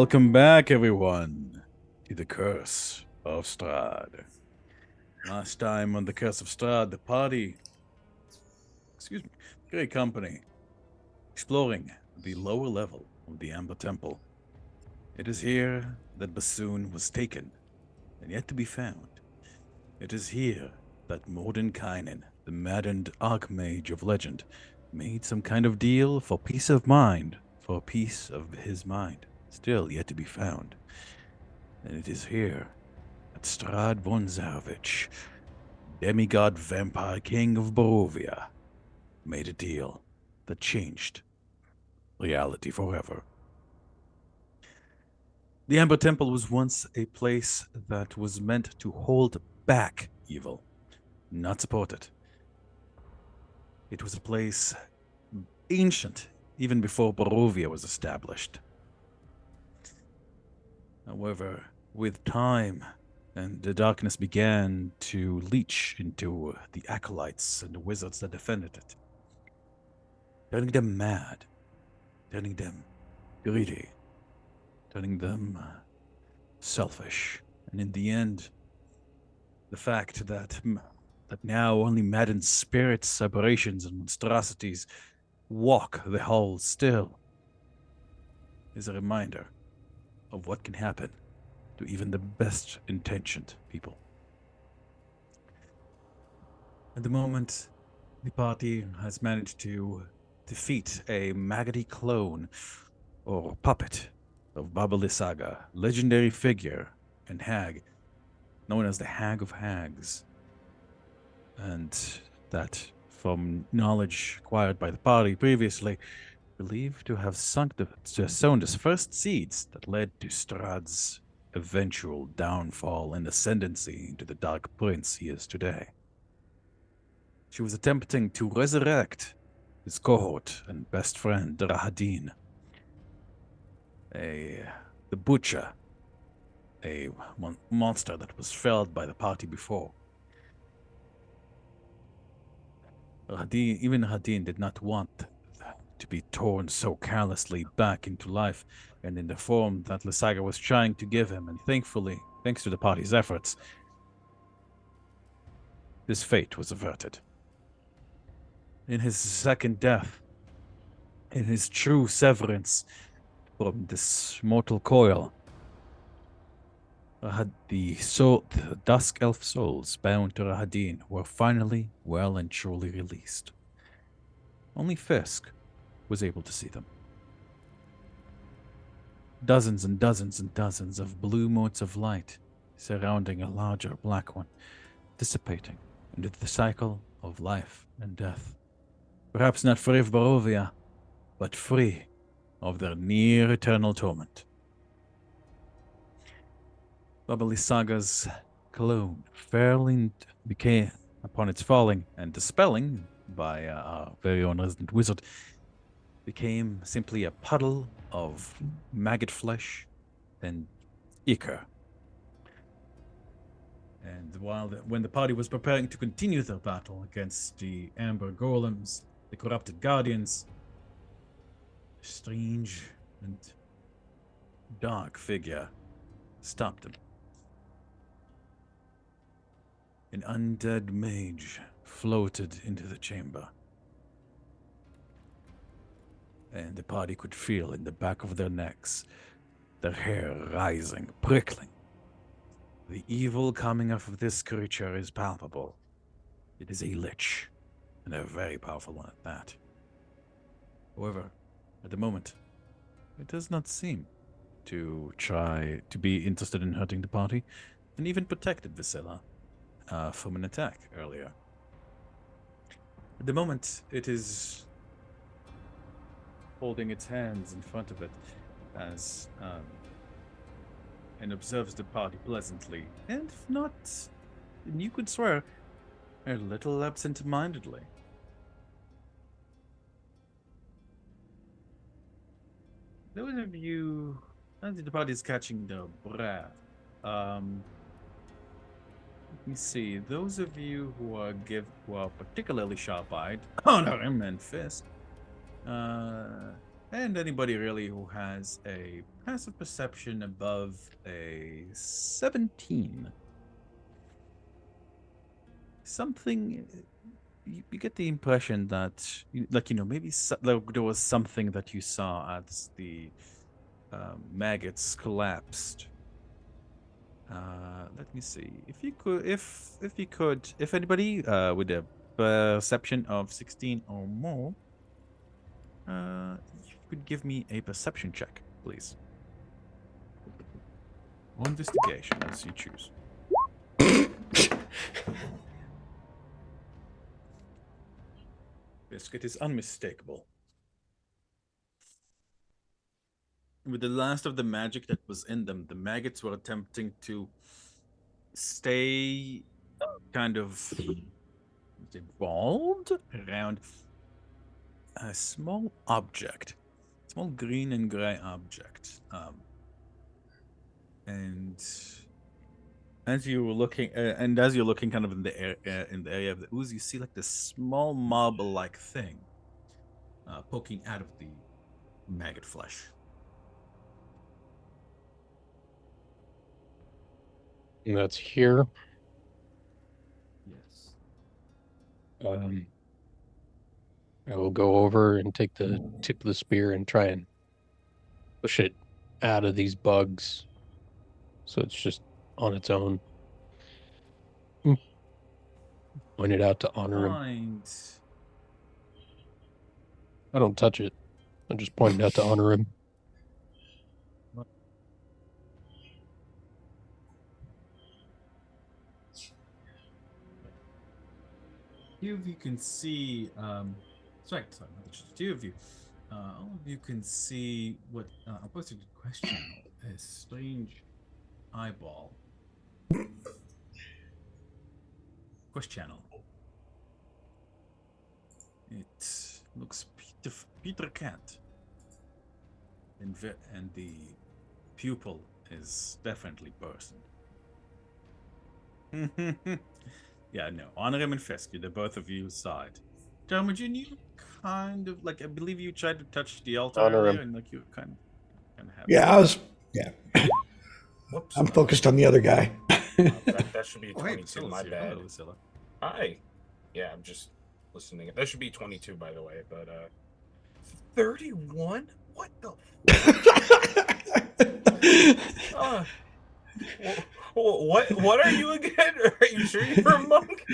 Welcome back, everyone, to the Curse of Strahd. Last time on the Curse of Strahd, the party, excuse me, great company, exploring the lower level of the Amber Temple. It is here that Bassoon was taken and yet to be found. It is here that Mordenkainen, the maddened Archmage of legend, made some kind of deal for peace of mind, for peace of his mind, still yet to be found. And it is here that Strahd von Zarovich, demigod vampire king of Barovia, made a deal that changed reality forever. The Amber Temple was once a place that was meant to hold back evil, not support it. It was a place ancient, even before Barovia was established. However, with time, and the darkness began to leach into the acolytes and the wizards that defended it, turning them mad, turning them greedy, turning them selfish. And in the end, the fact that now only maddened spirits, aberrations, and monstrosities walk the halls still is a reminder of what can happen to even the best intentioned people. At the moment, the party has managed to defeat a maggoty clone or puppet of Baba Lysaga, legendary figure and hag known as the Hag of Hags. And that, from knowledge acquired by the party previously, believed to have sown the first seeds that led to Strahd's eventual downfall and ascendancy into the Dark Prince he is today. She was attempting to resurrect his cohort and best friend, Rahadin, the butcher, a monster that was felled by the party before. Even Rahadin did not want to be torn so carelessly back into life and in the form that Lysaga was trying to give him, and thankfully, thanks to the party's efforts, this fate was averted. In his second death, in his true severance from this mortal coil, the Dusk Elf souls bound to Rahadin were finally well and truly released. Only Fisk was able to see them. Dozens and dozens and dozens of blue motes of light surrounding a larger black one, dissipating into the cycle of life and death. Perhaps not free of Barovia, but free of their near eternal torment. Baba Lysaga's cologne fairly became, upon its falling and dispelling by our very own resident wizard, became simply a puddle of maggot flesh and ichor. And when the party was preparing to continue their battle against the Amber Golems, the corrupted Guardians, a strange and dark figure stopped them. An undead mage floated into the chamber, and the party could feel in the back of their necks their hair rising, prickling. The evil coming off of this creature is palpable. It is a lich, and a very powerful one at that. However, at the moment, it does not seem to try to be interested in hurting the party, and even protected Visela from an attack earlier. At the moment, it is holding its hands in front of it as and observes the party pleasantly, and if not, you could swear, a little absent-mindedly. Those of you, as the party is catching their breath, let me see. Those of you who are particularly sharp-eyed, Honor and Fisk, And anybody really who has a passive perception above a 17. Something, you get the impression that, maybe there was something that you saw as the maggots collapsed. Let me see. If anybody with a perception of 16 or more, you could give me a perception check, please. Or investigation, as you choose. Biscuit is unmistakable. With the last of the magic that was in them, the maggots were attempting to stay kind of evolved around a small object, small green and gray object. And as you were looking, as you're looking, kind of in the area of the ooze, you see like this small marble-like thing poking out of the maggot flesh. And that's here. Yes. I will go over and take the tip of the spear and try and push it out of these bugs, so it's just on its own. Point it out to honor him. I don't touch it. I'm just pointing out to honor him. Few of you can see, sorry, just two of you. All of you can see what, I'll post a question. A strange eyeball. Quest channel. It looks Peter Cat. And the pupil is definitely person. Yeah, no. Honor him and Fescue, they're both of you side. Termagin, you kind of, I believe you tried to touch the altar earlier, and you kind of have... Yeah, Whoops. I'm focused on the other guy. That should be 22, hey, my bad. Hello, Lucilla. Hi. Yeah, I'm just listening. That should be 22, by the way, but, 31? What the what are you again? Are you sure you're a monk?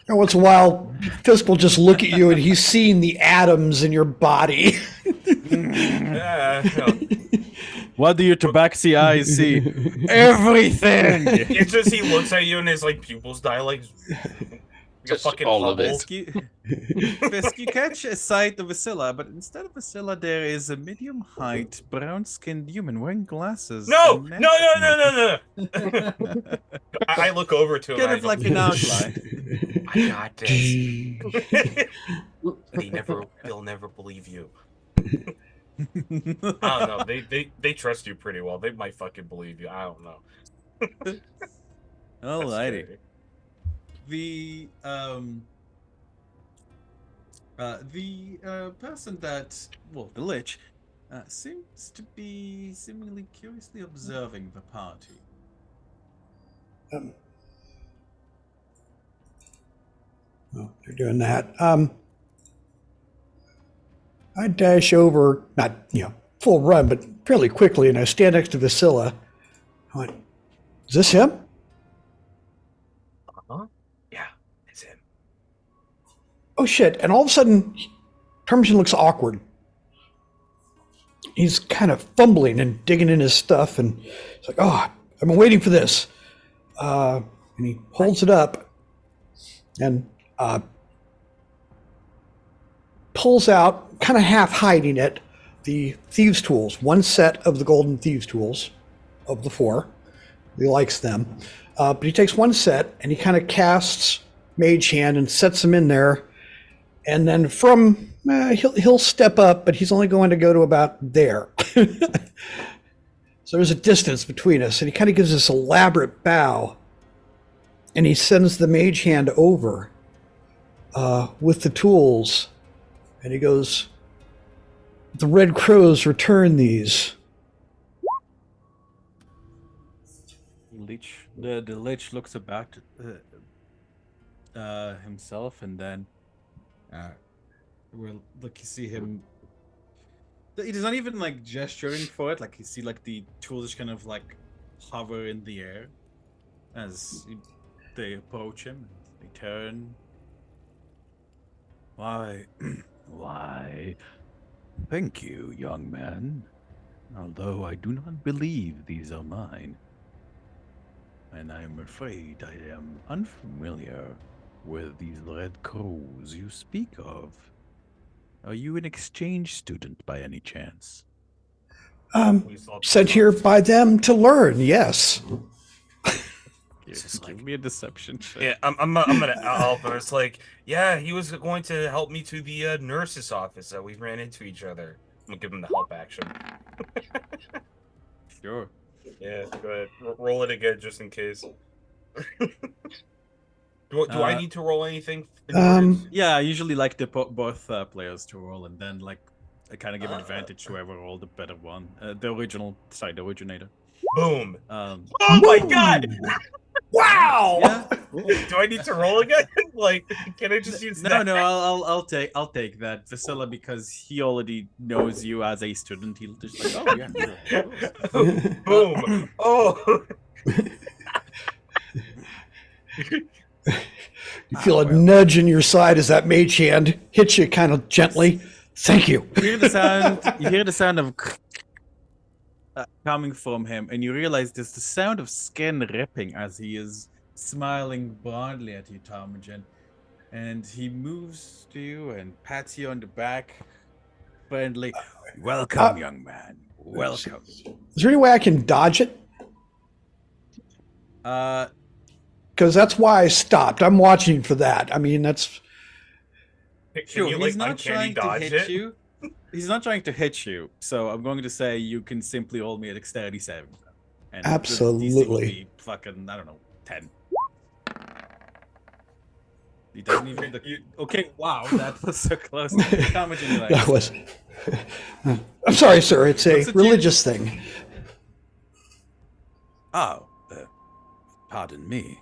And once in a while, Fisk will just look at you and he's seeing the atoms in your body. Yeah, no. What do your tabaxi eyes see? Everything! It's just he looks at you and his pupils die like Just fucking all of bubble. it. Fisk, you catch a sight of Vasilla, but instead of Vasilla, there is a medium-height, brown-skinned human wearing glasses. No! No! I look over to him. Kind of like an outline. I got this. But they'll never believe you. I don't know. They trust you pretty well. They might fucking believe you. I don't know. Alrighty. The person that, well, the Lich, seems to be seemingly curiously observing the party. Well, they're doing that. I dash over, not full run, but fairly quickly, and I stand next to Vasilla. I went, "Is this him?" Yeah, it's him. Oh shit! And all of a sudden, Termagin looks awkward. He's kind of fumbling and digging in his stuff, and he's like, "Oh, I've been waiting for this." And he holds it up and pulls out, kind of half hiding it, the thieves' tools. One set of the golden thieves' tools of the 4. He likes them. But he takes one set and he kind of casts Mage Hand and sets them in there. And then from, he'll step up, but he's only going to go to about there. So there's a distance between us, and he kind of gives this elaborate bow, and he sends the Mage Hand over with the tools, and he goes, The Red Crows return these. The lich looks about himself, and then you see him. He's not even like gesturing for it. Like you see like the tools just kind of like hover in the air as they approach him. They turn. Why? Why? Thank you, young man. Although I do not believe these are mine. And I am afraid I am unfamiliar with these red crows you speak of. Are you an exchange student by any chance? Sent here by them to learn, yes. Give me a deception check. Yeah, I'm gonna help her. It's like, yeah, he was going to help me to the nurse's office. We ran into each other. I'm gonna give him the help action. Sure. Yeah, go ahead. Roll it again just in case. Do I need to roll anything? Yeah, I usually like the both players to roll, and then like I kind of give advantage to whoever rolled the better one. The originator. Boom. Um, Oh my god! Wow! yeah. Do I need to roll again? Like, can I just use that? No. I'll take that, Vasilla, because he already knows you as a student. He'll just like, oh yeah. Boom. Oh. You feel a nudge in your side as that mage hand hits you kind of gently. Thank you. You hear the sound. You hear the sound of coming from him, and you realize there's the sound of skin ripping as he is smiling broadly at you, Tarmogen. And he moves to you and pats you on the back, friendly. Welcome, young man. Welcome. Is there any way I can dodge it? Because that's why I stopped. I'm watching for that. I mean, that's... Can you, he's like, not trying to dodge hit it? you. He's not trying to hit you, so I'm going to say you can simply hold me at dexterity 7. And the DC will Absolutely. be fucking, I don't know, 10. He doesn't even. Okay, wow, that was so close. Tarmogen, like, That was... I'm sorry, sir. It's a Looks at you. religious thing. Oh, pardon me.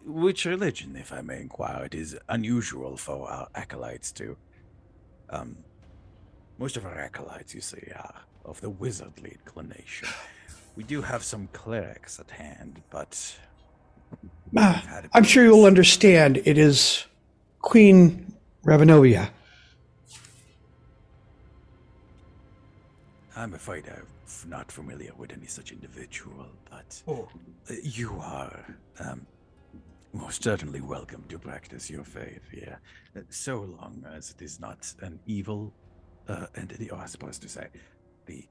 Which religion, if I may inquire? It is unusual for our acolytes to. Most of our acolytes, you see, are of the wizardly inclination. We do have some clerics at hand, but I'm sure you'll understand. It is Queen Ravenovia. I'm afraid I'm not familiar with any such individual, but Oh. you are most certainly welcome to practice your faith here, so long as it is not an evil entity, or I was supposed to say, the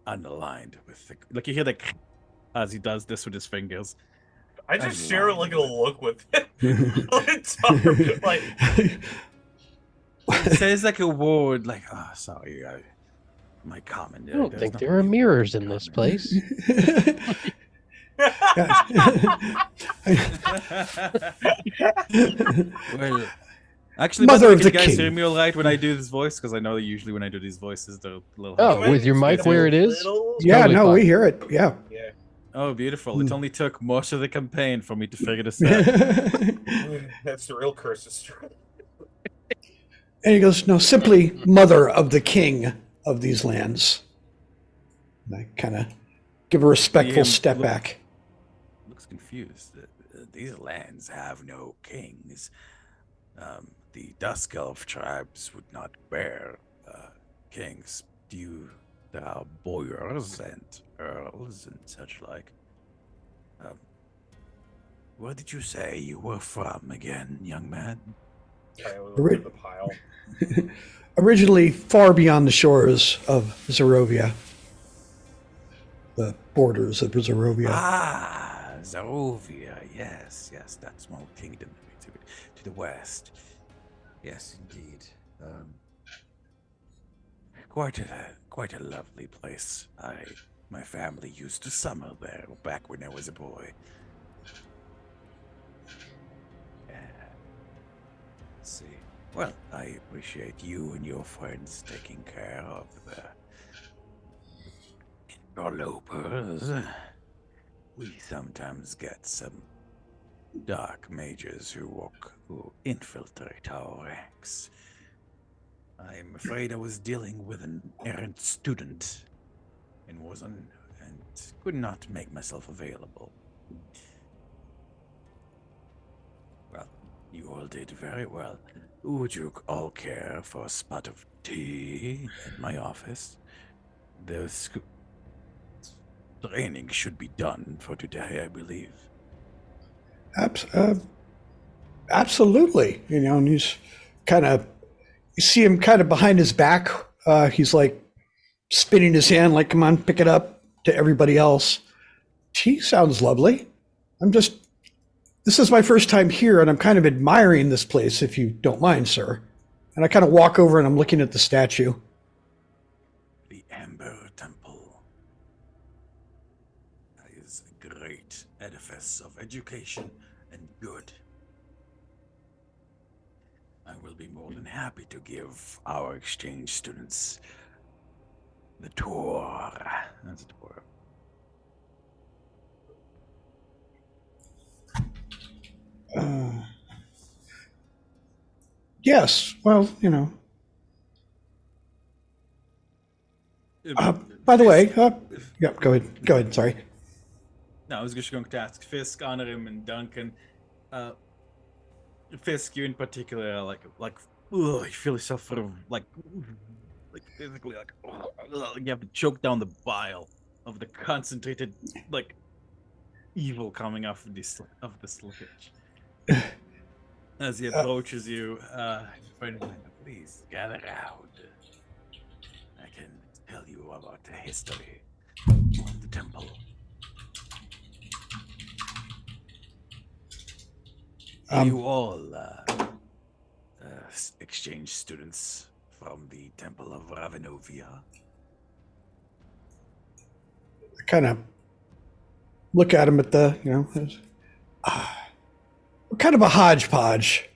unaligned with the... Like, you hear the... as he does this with his fingers. I just share like a look with him. Like, He says like a word, like, oh, sorry, my comment. I don't think there are mirrors in this place. Well, actually, Mother by of way, the can you guys king. hear me all right when I do this voice? Because I know that usually when I do these voices, they're a little... Oh, with your mic where it is? Yeah, Totally no, fine. we hear it. Yeah. Yeah. Oh, beautiful. It only took most of the campaign for me to figure this out. That's the real curse of strength. And he goes, no, simply mother of the king of these lands. And I kind of give a respectful Yeah, step look- back. Looks confused. These lands have no kings. The Dusk Elf tribes would not bear kings. There are boyars and earls and such like. Where did you say you were from again, young man? I look at the pile. Originally far beyond the shores of Zerovia. The borders of Zerovia. Ah, Zarovia. Yes, that small kingdom to the west. Yes, indeed. Quite a lovely place. My family used to summer there back when I was a boy. Yeah. Let's see. Well, I appreciate you and your friends taking care of the interlopers. We sometimes get some dark mages who infiltrate our ranks. I'm afraid I was dealing with an errant student and could not make myself available. Well, you all did very well. Would you all care for a spot of tea in my office? The training should be done for today, I believe. Abs- uh, Absolutely. And he's kind of, you see him kind of behind his back. He's like spinning his hand, like, come on, pick it up to everybody else. Tea sounds lovely. This is my first time here, and I'm kind of admiring this place, if you don't mind, sir. And I kind of walk over and I'm looking at the statue. The Amber Temple is a great edifice of education and good. I will be more than happy to give our exchange students the tour. That's a tour. Yes, well, by the way, yeah, go ahead, sorry. No, I was just going to ask Fisk, Honorim, and Duncan. Fisk, you in particular, ugh, you feel yourself sort of like physically, you have to choke down the bile of the concentrated, evil coming off of this slippage. As he approaches you, please gather around. I can tell you about the history of the temple. You all exchange students from the Temple of Ravenovia. I kind of look at him at the, kind of a hodgepodge.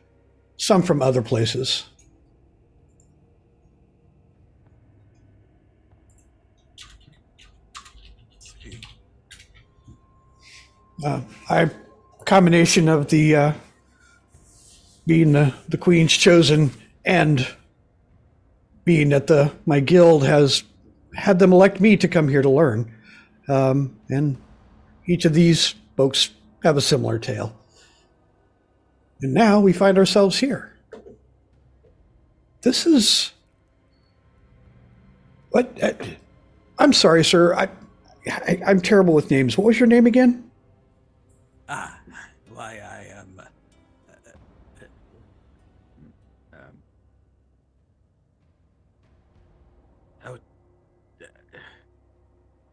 Some from other places. I combination of the being the Queen's chosen and being that my guild has had them elect me to come here to learn, and each of these folks have a similar tale. And now we find ourselves here. This is what? I'm sorry, sir. I'm terrible with names. What was your name again? Why I am.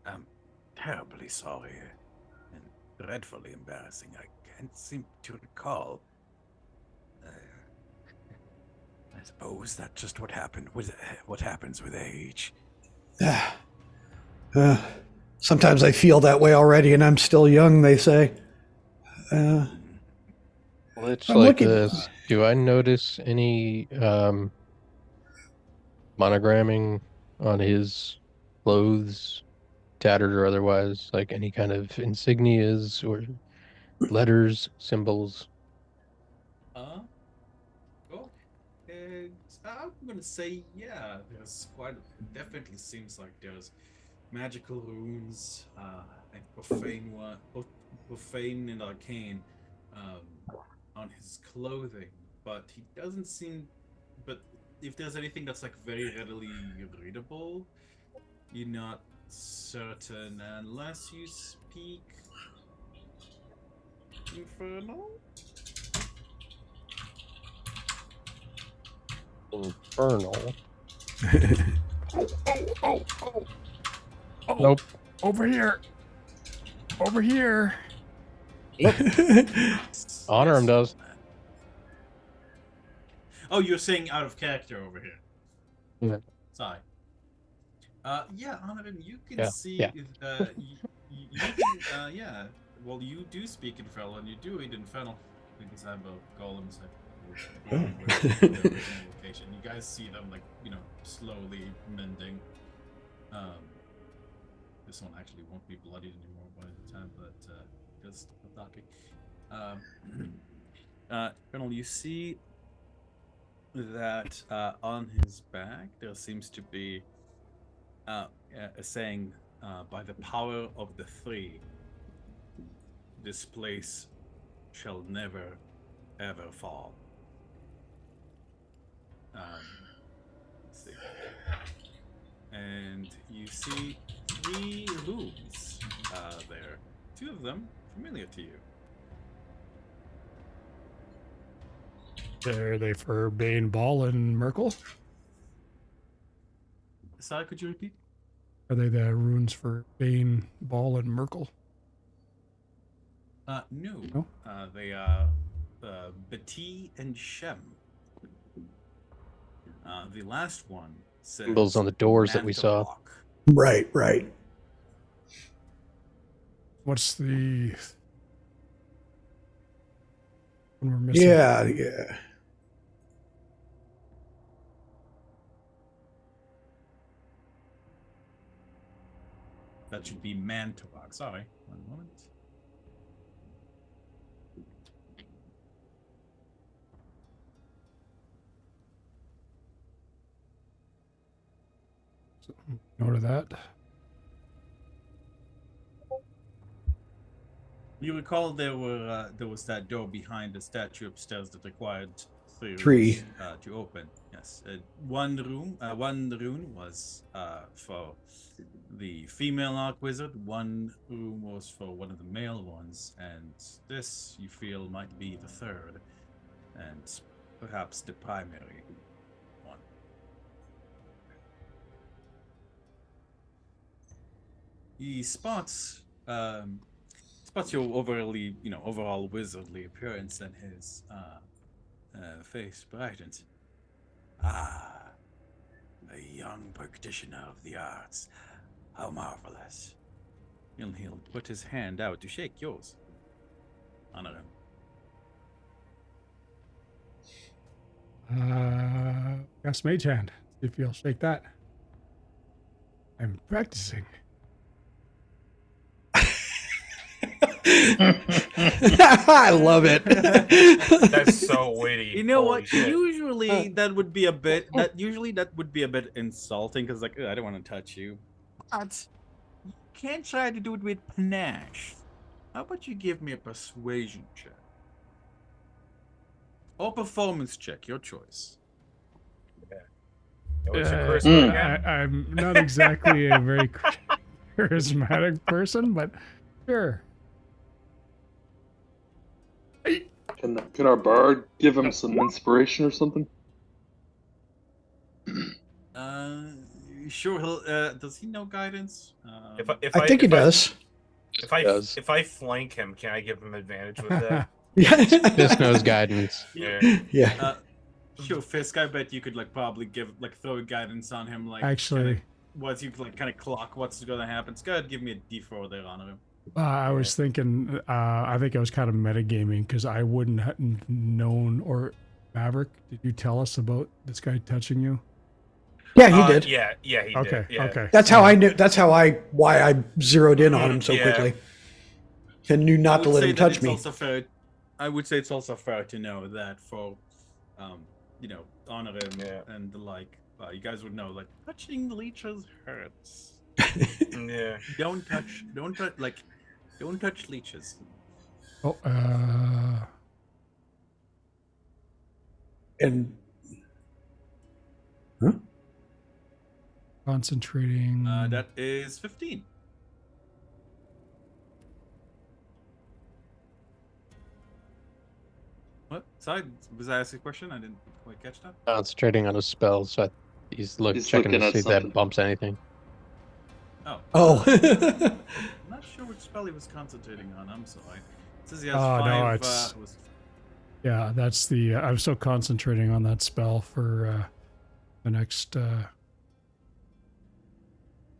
I'm terribly sorry and dreadfully embarrassing. I can't seem to recall. I suppose that's just what happened with what happens with age. Sometimes I feel that way already, and I'm still young, they say. Let's I'm like looking- this. Do I notice any monogramming on his clothes, tattered or otherwise, like any kind of insignias or letters, symbols? Well, I'm gonna say yeah. There's it definitely seems like there's magical runes, and profane and arcane, on his clothing, but he doesn't seem. But if there's anything that's very readily readable, you're not certain unless you speak Infernal. Infernal. Oh, Nope. over here. Over here. Honor him does. Oh, you're saying out of character over here. Yeah. Sorry. Yeah, Honorin, you can Yeah, see. yeah. You can, yeah. Well, you do speak Infernal, and you do read Infernal because I'm a golem, so Oh. Location. You guys see them like slowly mending. This one actually won't be bloodied anymore by the time that does attacking. Colonel, you see that on his back there seems to be a saying, by the power of the three, this place shall never ever fall. Let's see. And you see 3 rooms there. 2 of them familiar to you. Are they for Bane, Ball, and Merkel? Sorry, could you repeat? Are they the runes for Bane, Ball, and Merkel? No. No? They are Betty and Shem. The last one says Symbols on the doors that we saw. Mantarok. Right, right. What's the one we're missing? Yeah, yeah. That should be Mantarok. Sorry. One moment. Note of that. You recall there was that door behind the statue upstairs that required 3 3. rooms, to open. Yes, one rune was for the female arc wizard. One room was for one of the male ones, and this you feel might be the third, and perhaps the primary one. He spots your overall wizardly appearance, and his face brightens. Ah, a young practitioner of the arts. How marvelous. He'll put his hand out to shake yours. Honor him. Gus Mage Hand. See if you'll shake that. I'm practicing. I love it. That's so witty. You know Holy what? shit. Usually that would be a bit insulting, because like, I don't want to touch you. But you can't try to do it with panache. How about you give me a persuasion check? Or performance check, your choice. What's your Uh, charisma again? I'm not exactly a very charismatic person, but sure. Can our bard give him some inspiration or something? Sure. He'll. Does he know guidance? I think he does. If I flank him, can I give him advantage with that? Yeah. This knows guidance. Yeah. Yeah. Sure, Fisk. I bet you could probably throw guidance on him. Actually, once you kind of clock what's going to happen. Go ahead, give me a D4 there on him. I was thinking, I think I was kind of metagaming because I wouldn't have known, or Maverick, did you tell us about this guy touching you? Yeah, he did. Yeah, he Okay, did. Yeah. okay. That's how I knew. That's why I zeroed in on him so Yeah. quickly, and knew not to let him touch me. I would say it's also fair to know that for, honor him and the like. You guys would know, touching leeches hurts. Yeah. Don't touch leeches. Oh, And concentrating. That is 15. What? Sorry, was I asking a question? I didn't quite catch that. Concentrating on a spell, so he's He's checking looking to at see if something. that bumps anything. oh, I'm not sure which spell he was concentrating on. I'm sorry. It says he has Oh, no, 5. it's- Yeah, that's the. I was so concentrating on that spell for the next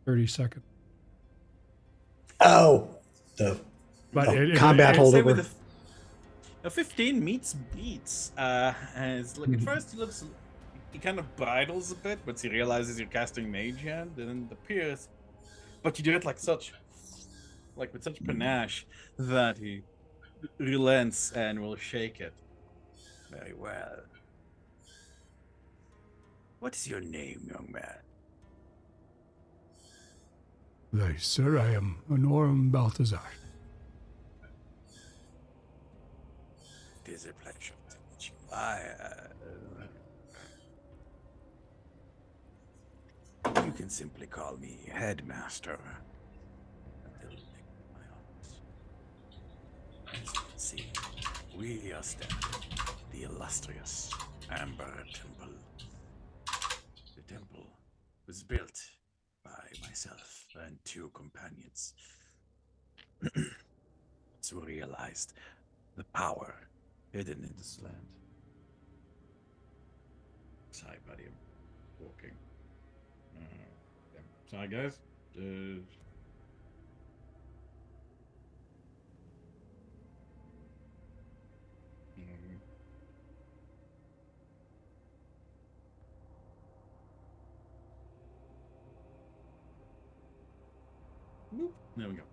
30 seconds. oh, the But Oh, it, combat I'd say holdover. with A 15 meets beats. As look at first he kind of bridles a bit once he realizes you're casting Mage Hand, and then appears. But you do it with such panache that he relents and will shake it. Very well. What is your name, young man? They, sir, I am Honorum Balthazar. It is a pleasure to meet you. You can simply call me Headmaster. Until you make my honors. As you can see, we are standing at the illustrious Amber Temple. The temple was built by myself and 2 companions. So we realized the power hidden in this land. Sorry, buddy, I'm walking. Sorry, guys. There we go.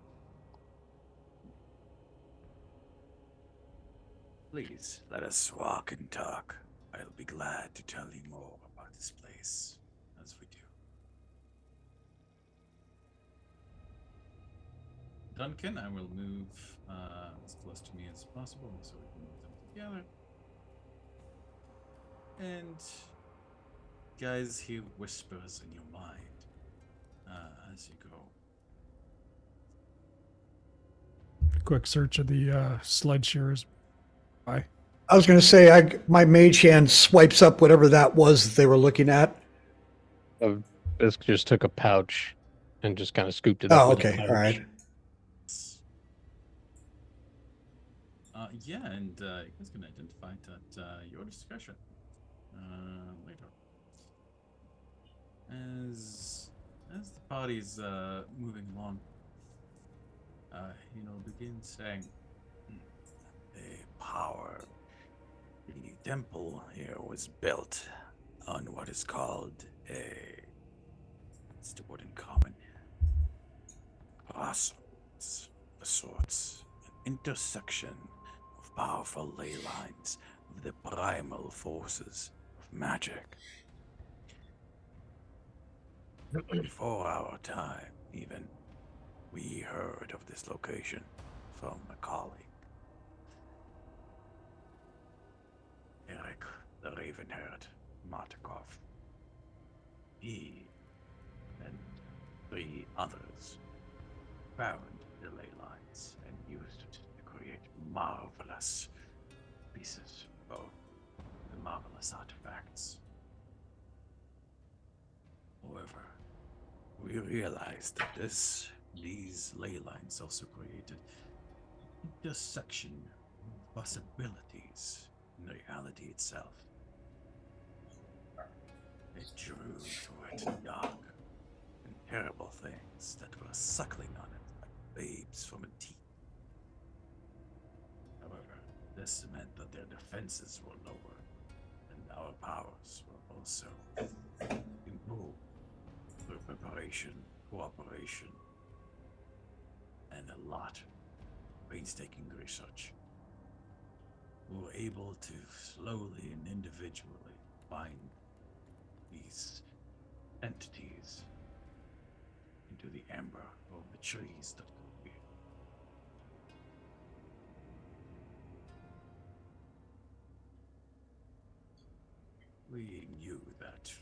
Please, let us walk and talk. I'll be glad to tell you more about this place as we do. Duncan, I will move as close to me as possible so we can move them together. And guys, he whispers in your mind as you go. Quick search of the sled shearers. Bye. I was going to say, my mage hand swipes up whatever that was that they were looking at. This just took a pouch and just kind of scooped it up. Oh, with a okay. pouch. All right. Yeah, and you guys can identify it at your discretion later. As the party's moving along, begin saying, the power. The temple here was built on what is called what's the word in common? Crossroads, of sorts, an intersection of powerful ley lines of the primal forces of magic. Before our time, even, we heard of this location from a colleague. Eric the Ravenherd Martikov. He and 3 others found the ley lines and used it to create marvelous pieces of the marvelous artifacts. However, we realized that these ley lines also created an intersection of possibilities in reality itself. It drew to it dark and terrible things that were suckling on it like babes from a teat. However, this meant that their defenses were lower, and our powers were also improved through preparation, cooperation, and a lot of painstaking research. We were able to slowly and individually find these entities into the amber of the trees that could be. We knew that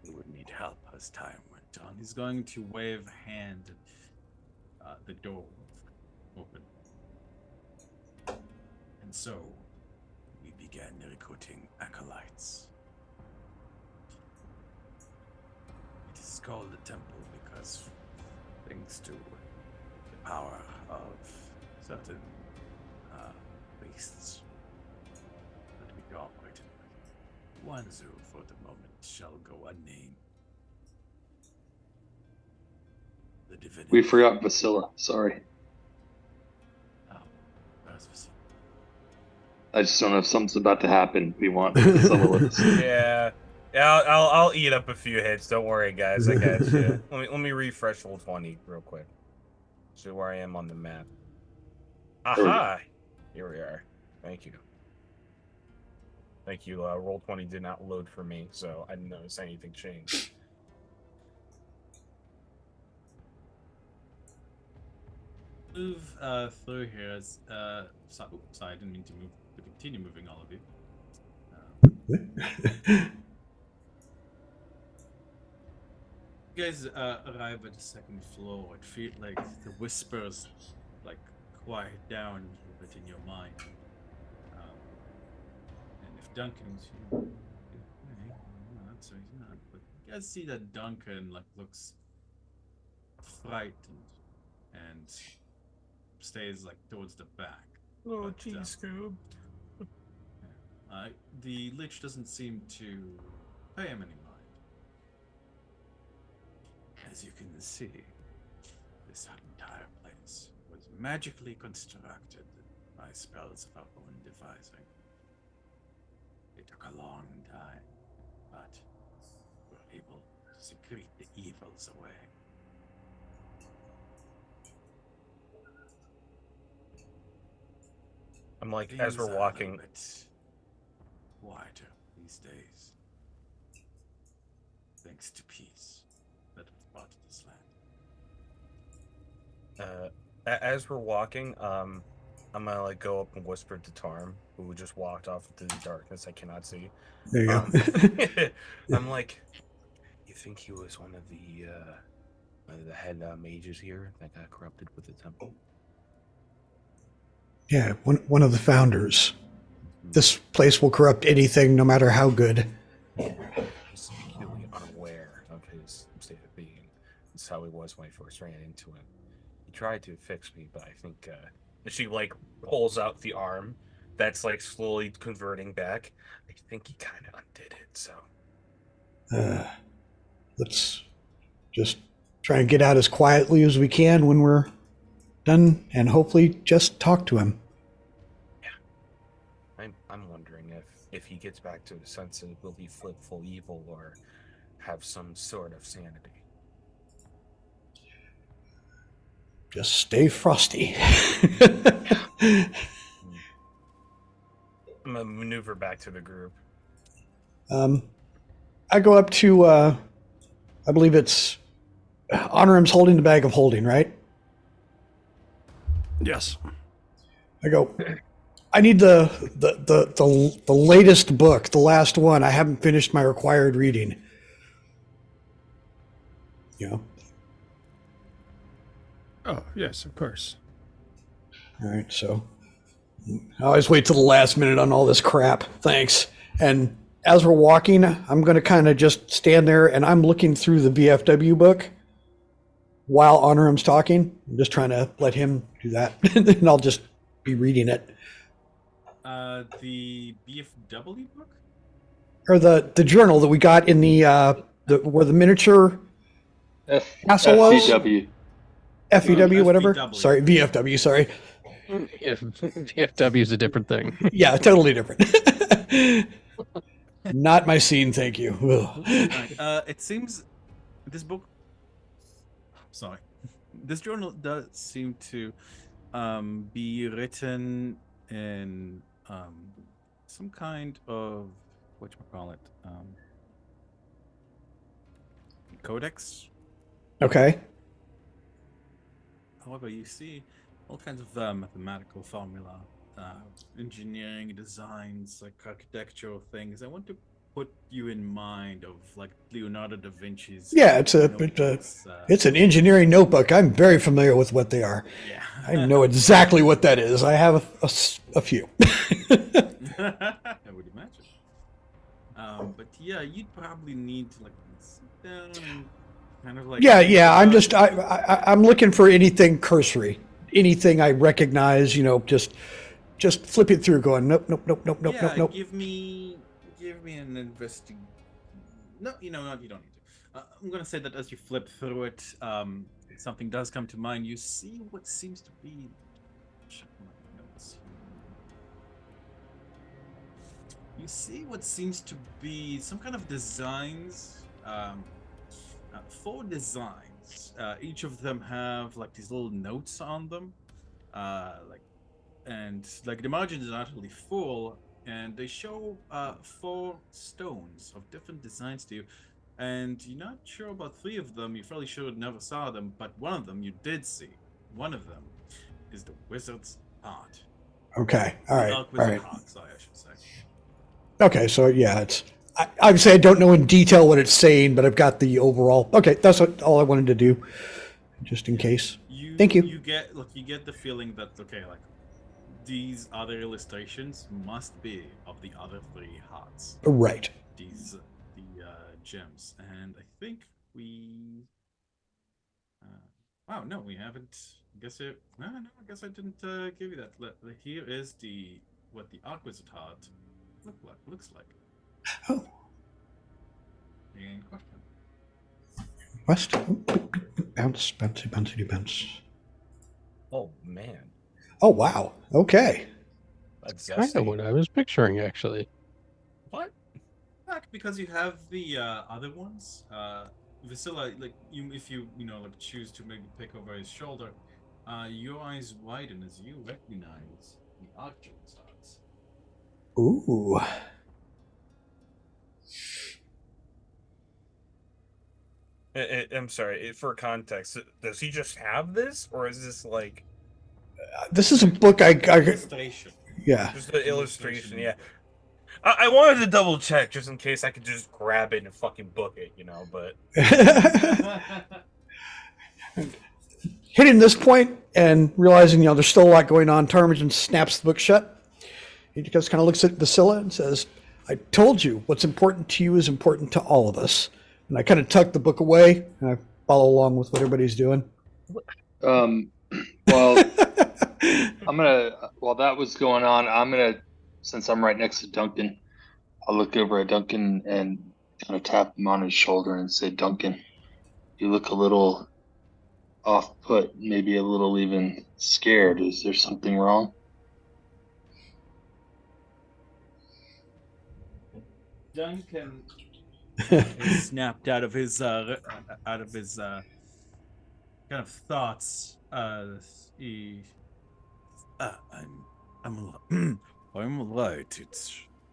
we would need help as time went on. He's going to wave a hand and the door will open. And so we began recruiting acolytes. It is called the temple because, thanks to the power of certain beasts that we cooperated with, one who, for the moment, shall go unnamed. The divinity. We forgot Vasilla. Sorry. Oh, that's Vasilla. I just don't know if something's about to happen. We want to settle with us. Yeah. Yeah, I'll eat up a few hits. Don't worry, guys. I got you. Let me refresh roll 20 real quick. See where I am on the map. There we go. Aha! Here we are. Thank you. Thank you. Roll 20 did not load for me, so I didn't notice anything changed. Move through here. As, sorry, I didn't mean to move. To continue moving all of you. You guys arrive at the second floor. It feels like the whispers, like, quiet down a little bit in your mind. And if Duncan's here, not so he's not. But you guys see that Duncan like looks frightened and stays like towards the back. Oh, But, geez, Scoob. The Lich doesn't seem to pay him any mind. As you can see, this entire place was magically constructed by spells of our own devising. It took a long time, but we were able to secrete the evils away. I'm like, as we're Things are a walking, little bit quieter these days, thanks to peace that was brought to this land. as we're walking, I'm gonna like go up and whisper to Tarm, who just walked off into the darkness I cannot see. There you go. I'm like, you think he was one of the head mages here that got corrupted with the temple? Yeah, one of the founders. This place will corrupt anything, no matter how good. He's completely unaware of his state of being. That's how he was when I first ran into him. He tried to fix me, but I think she like pulls out the arm that's like slowly converting back. I think he kind of undid it. So Let's just try and get out as quietly as we can when we're done, and hopefully just talk to him. I'm wondering if he gets back to his senses, will he flip full evil or have some sort of sanity? Just stay frosty. I'm gonna maneuver back to the group. I go up to, I believe it's Honorum's holding the bag of holding, right? Yes. I go, I need the latest book, the last one. I haven't finished my required reading. You know? Oh, yes, of course. All right, so I always wait till the last minute on all this crap. Thanks. And as we're walking, I'm going to kind of just stand there and I'm looking through the VFW book while Honorum's talking. I'm just trying to let him do that. And I'll just be reading it. The BFW book? Or the journal that we got in the where the miniature castle was? FCW. FEW, whatever. FVW. Sorry, VFW, sorry. If VFW is a different thing. Yeah, totally different. Not my scene, thank you. Ugh. Right. It seems this book. Sorry, this journal does seem to be written in some kind of whatchamacallit, codex. Okay. However, you see all kinds of mathematical formula, engineering designs, like architectural things. I want to put you in mind of like Leonardo da Vinci's. Yeah, it's notebooks, it's an engineering notebook. I'm very familiar with what they are. yeah. I know exactly what that is. I have a few. I would imagine. But yeah, you'd probably need to like sit down and kind of like. Yeah. I'm looking for anything cursory, anything I recognize. You know, just flip it through, going nope. Yeah, Nope. give me an investing. No, you know what? You don't need to. I'm gonna say that as you flip through it, something does come to mind. You see what seems to be. Check my notes you see what seems to be some kind of designs, 4 designs. Each of them have like these little notes on them, and like the margin is utterly full, and they show 4 stones of different designs to you. And you're not sure about 3 of them. You're fairly sure you never saw them, but one of them you did see. One of them is the Wizard's Heart. Okay. All right. The All Wizard right. Heart, sorry, I should say. Okay. So yeah, it's. I would say I don't know in detail what it's saying, but I've got the overall. Okay, that's all I wanted to do, just in case. Thank you. You get the feeling that like these other illustrations must be of the other 3 hearts. Right. These the gems, and I think we. Wow, no, we haven't. I guess it. No, I guess I didn't give you that. Here is what the Wizard Heart looks like. Oh. Any question? West. Bounce, bounce. Oh man, Oh wow. Okay. that's Kind of zesty. what I was picturing, actually. What? Because you have the other ones. Vasilla, like if you like choose to maybe pick over his shoulder, your eyes widen as you recognize the Archon's hearts. Ooh. I'm sorry. For context, does he just have this, or is this like This is a book I Illustration. yeah. just the illustration? Yeah. I wanted to double check just in case I could just grab it and fucking book it, but Hitting this point and realizing there's still a lot going on, Ptarmigan snaps the book shut. He just kind of looks at Vasilla and says, "I told you what's important to you is important to all of us." And I kind of tuck the book away and I follow along with what everybody's doing. Well, while that was going on, since I'm right next to Duncan, I'll look over at Duncan and kind of tap him on his shoulder and say, "Duncan, you look a little off put, maybe a little even scared. Is there something wrong?" Duncan is snapped out of his kind of thoughts. I'm right.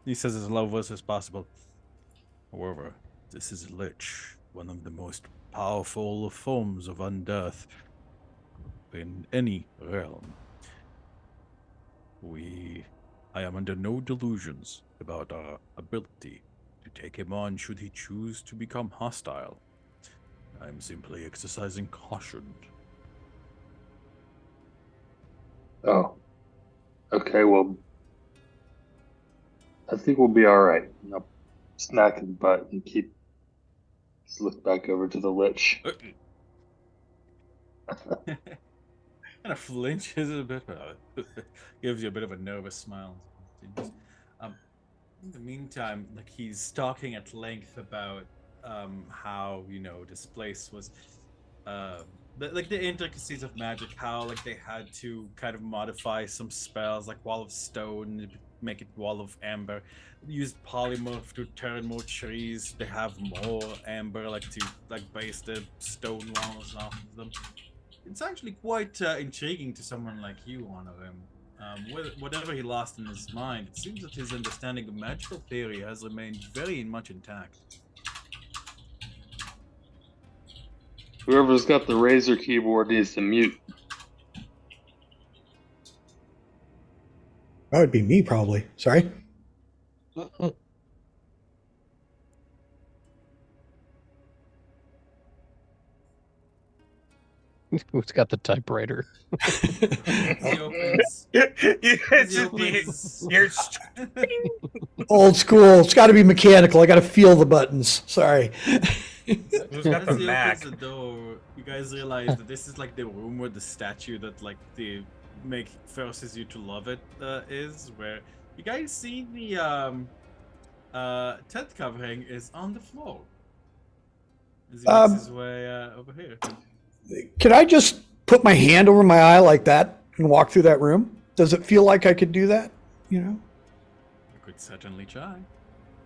He says as low voice as possible. However, this is Lich, one of the most powerful forms of undeath in any realm. I am under no delusions about our ability to take him on should he choose to become hostile. I am simply exercising caution. Oh. Okay, well, I think we'll be all right. I'll snack his butt and just look back over to the Lich. Kind of flinches a bit, gives you a bit of a nervous smile. In the meantime, like he's talking at length about how this place was like the intricacies of magic, how like they had to kind of modify some spells like Wall of Stone, make it Wall of Amber, use polymorph to turn more trees to have more amber, like to base the stone walls off of them. It's actually quite intriguing to someone like you, Honor him. Whatever he lost in his mind, it seems that his understanding of magical theory has remained very much intact. Whoever's got the Razer keyboard needs to mute. That would be me, probably. Sorry. Who's got the typewriter? He opens. You're Old school. It's got to be mechanical. I got to feel the buttons. Sorry. Who's got the As he Mac? opens the door, you guys realize that this is like the room where the statue that like the forces you to love it is. Where you guys see the tent covering is on the floor. As he makes his way over here. Can I just put my hand over my eye like that and walk through that room? Does it feel like I could do that? You could certainly try.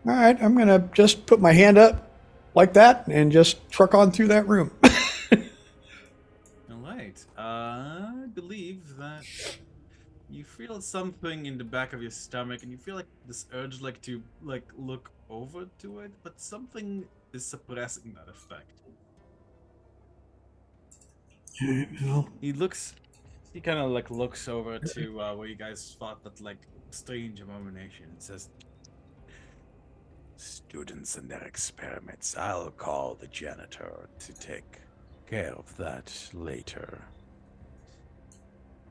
All right, I'm going to just put my hand up like that and just truck on through that room. All right. I believe that you feel something in the back of your stomach, and you feel like this urge, like to like look over to it, but something is suppressing that effect. He kind of like looks over to where you guys fought that like strange abomination and says, "Students and their experiments. I'll call the janitor to take care of that later."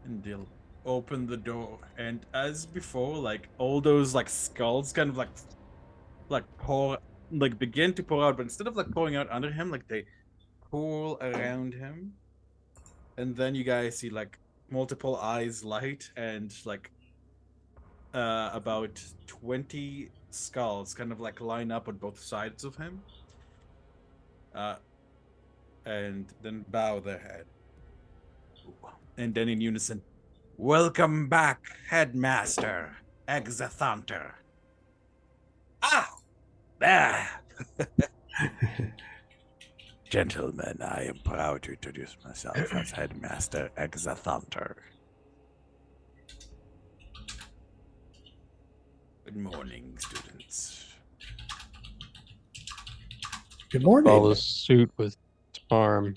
And they'll open the door, and as before, like all those like skulls kind of like pour, like begin to pour out, but instead of like pouring out under him, like they pool around him. And then you guys see like multiple eyes light, and like about 20 skulls kind of like line up on both sides of him, and then bow their head, and then in unison, "Welcome back, Headmaster Exathonter." Ah, there. Gentlemen, I am proud to introduce myself as Headmaster Exathonter. Good morning, students. Good morning. Follows suit with Tarm.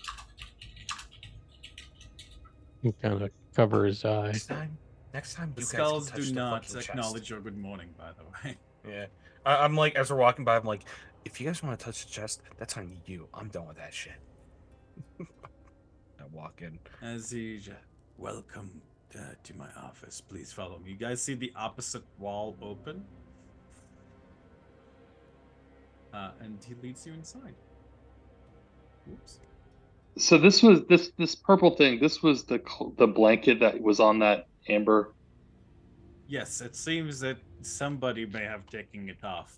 He kind of cover his eye. Next time, The you skulls guys can touch do the not fucking acknowledge chest. your good morning, by the way. Yeah, I'm like, as we're walking by, I'm like, if you guys want to touch the chest, that's on you. I'm done with that shit. I walk in. As he welcome to my office. Please follow me. You guys see the opposite wall open, and he leads you inside. Oops. So this was this purple thing. This was the blanket that was on that amber. Yes, it seems that somebody may have taken it off.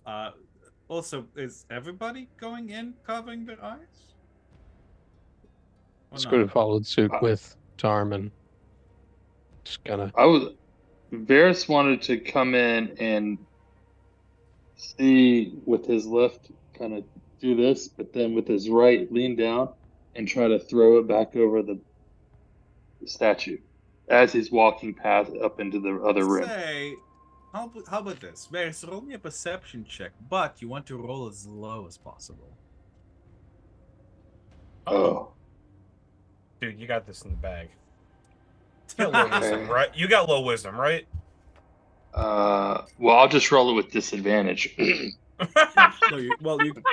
Also, is everybody going in covering their eyes? Or Scoot not? followed suit Uh, with Tarm and just kind of Varys wanted to come in and see with his left kind of do this, but then with his right lean down and try to throw it back over the statue as he's walking past up into the other room. Say, how about this? Varys, roll me a perception check, but you want to roll as low as possible. Oh, Dude, you got this in the bag. You got low wisdom, Okay. right? You got low wisdom, right? well, I'll just roll it with disadvantage. No, you well, you can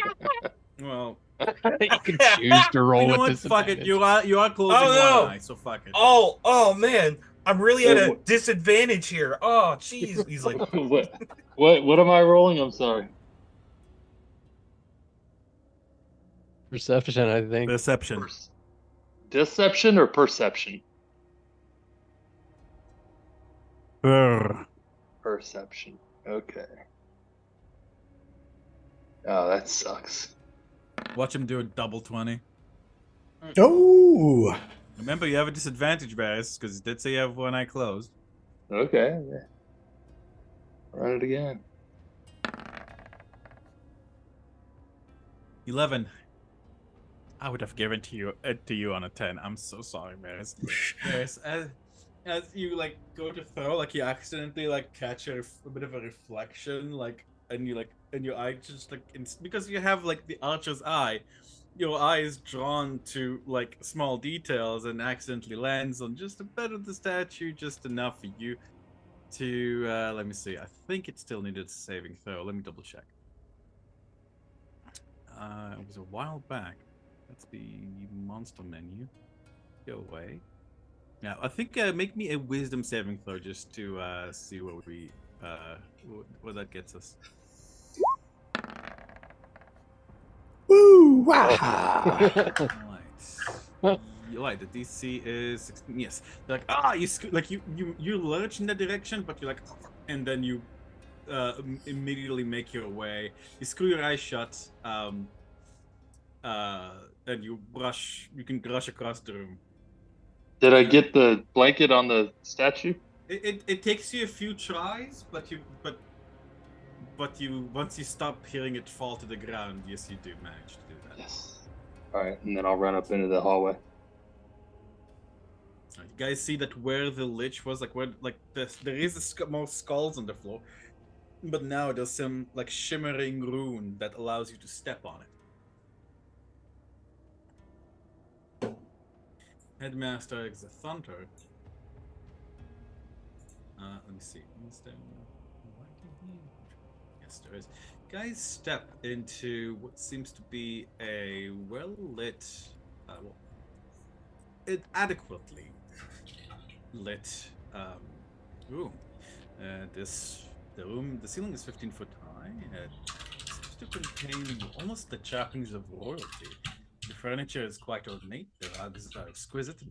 choose to roll you know with what? this. Fuck it. You are closing Oh, no. one eye, so fuck it. Oh man, I'm really at a What- disadvantage here. Oh, jeez. He's like, what am I rolling? I'm sorry. Perception, I think. Perception. Deception or perception? Perception. Okay. Oh, that sucks. Watch him do a double 20. Oh, Remember, you have a disadvantage, Varys, because it did say you have one eye closed. Okay. Yeah. Run it again. 11. I would have given to you on a 10. I'm so sorry, Varys. Varys, as you like go to throw, like you accidentally like catch a bit of a reflection, like, and you like, and your eye just like, because you have like the archer's eye, your eye is drawn to like small details and accidentally lands on just a bit of the statue, just enough for you to let me see. I think it still needed a saving throw. Let me double check. It was a while back. That's the monster menu. Go away. Now, I think make me a wisdom saving throw just to see what we where that gets us. woo, wow. Right. You're right. The DC is 16. Yes. They're like you lurch in that direction, but you're like, and then you immediately make your way. You screw your eyes shut. And you can brush across the room. Did I get the blanket on the statue? It takes you a few tries, but but you once you stop hearing it fall to the ground, yes, you do manage to do that. Yes. All right, and then I'll run up into the hallway. You guys see that where the lich was, like where like there is more skulls on the floor, but now there's some like shimmering rune that allows you to step on it. Headmaster Exathunter. Let me see. Is there... Yes, there is. Guys step into what seems to be a well-lit, adequately lit room. The ceiling is 15 foot high. It seems to contain almost the trappings of royalty. The furniture is quite ornate. The rugs are exquisite,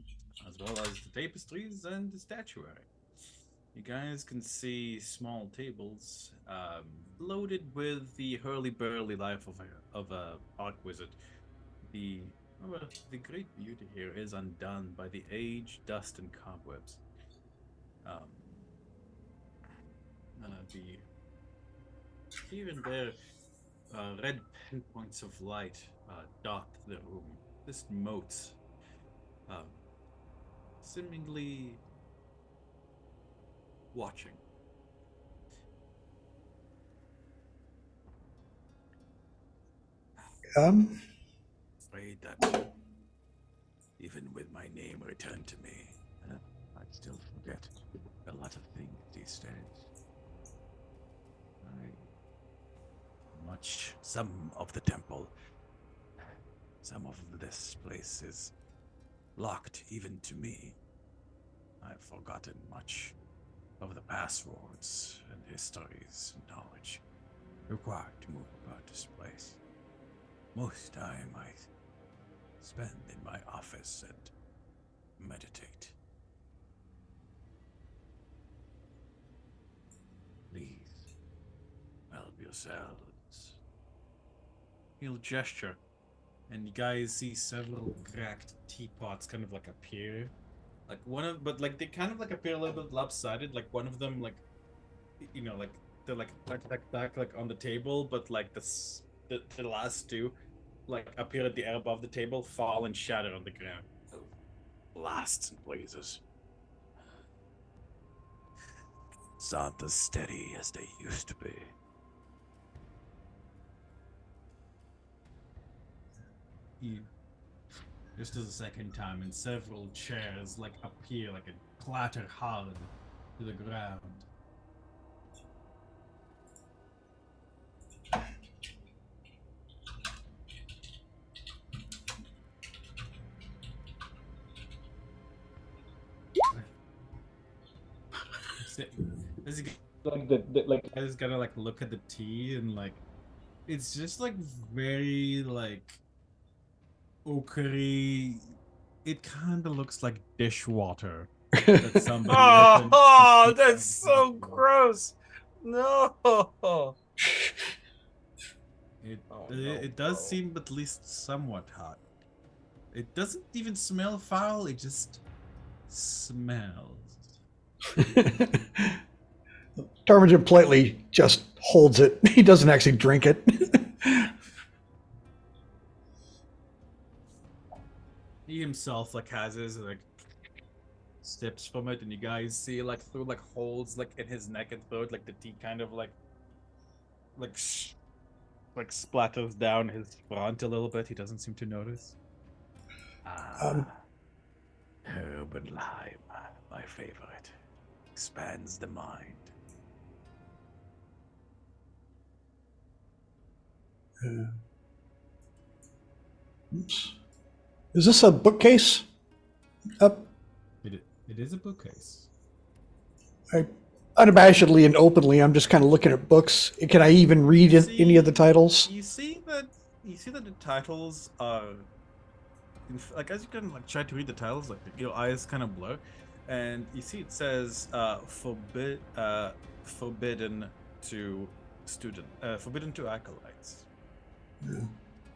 as well as the tapestries and the statuary. You guys can see small tables loaded with the hurly-burly life of a arc wizard. The great beauty here is undone by the age, dust, and cobwebs. The here and there, red pinpoints of light dot the room. This moat, seemingly watching. Afraid that even with my name returned to me, I'd still forget a lot of things these days. Some of the temple, some of this place is locked even to me. I've forgotten much of the passwords and histories and knowledge required to move about this place. Most time I spend in my office and meditate. Please, help yourselves. He'll gesture, and you guys see several cracked teapots kind of like appear. Like but like they kind of like appear a little bit lopsided. Like one of them, like, you know, like they're like back like on the table, but like the last two, like appear at the air above the table, fall and shatter on the ground. Blasts and blazes. Aren't as steady as they used to be. Just as a second time, and several chairs like appear, like a clatter hard to the ground. Like I just gotta like look at the tea and like it's just like very like ochre. It kind of looks like dishwater that somebody Oh, that's so gross. No. It does seem at least somewhat hot. It doesn't even smell foul, it just smells. Darmington politely just holds it. He doesn't actually drink it. He himself like has his like sips from it, and you guys see like through like holes like in his neck and throat, like the tea kind of like splatters down his front a little bit. He doesn't seem to notice. Herb and lime, my favorite. Expands the mind. Oops. Is this a bookcase? It is a bookcase. Unabashedly and openly, I'm just kind of looking at books. Can I even read any of the titles? You see that the titles are like, as you can like try to read the titles, like your eyes kind of blur, and you see it says forbidden to acolytes.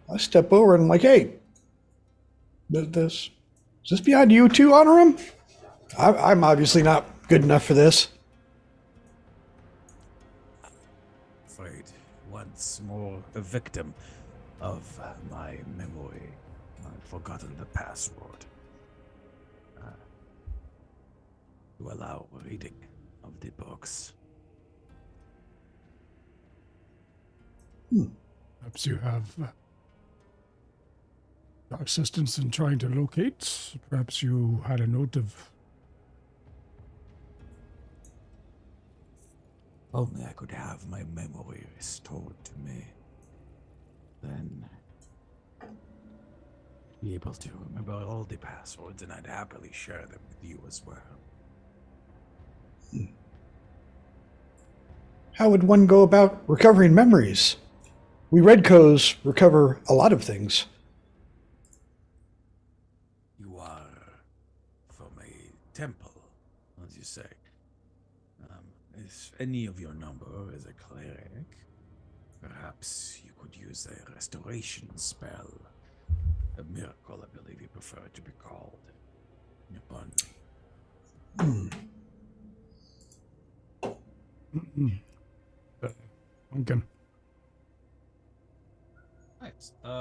I step over and I'm like, hey, is this beyond you too, Honorum? I'm obviously not good enough for this. Afraid once more a victim of my memory. I've forgotten the password. To allow reading of the books. Perhaps you have assistance in trying to locate. Perhaps you had a note of. Only I could have my memory restored to me. Then be able to remember all the passwords, and I'd happily share them with you as well. How would one go about recovering memories? We Redcoes recover a lot of things. You are from a temple, as you say. If any of your number is a cleric, perhaps you could use a restoration spell. A miracle, I believe you prefer it to be called. Upon me. Duncan. Nice. Ben,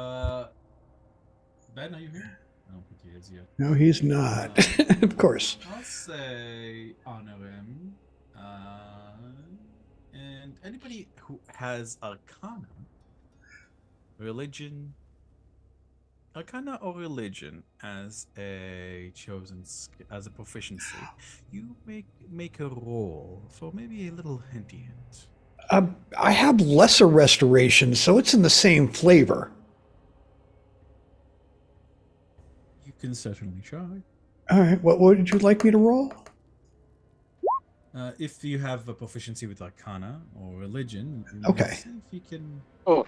are you here? I don't think he is yet. No, he's not. Of course. I'll say honor him. And anybody who has Arcana, Arcana or religion as a as a proficiency, you make a roll for maybe a little hinty hint. I have lesser restoration, so it's in the same flavor. You can certainly try. All right, what would you like me to roll? If you have a proficiency with Arcana or religion, you may Okay. see if you can. Oh,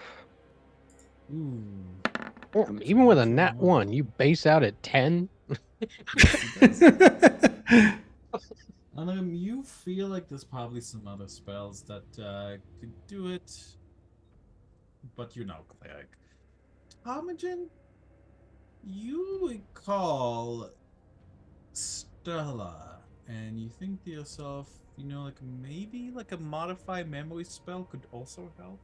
Ooh. even with a nat 1, you base out at 10? You feel like there's probably some other spells that could do it, but you're no cleric. Tomagen, you recall Stella, and you think to yourself, like maybe like a modify memory spell could also help.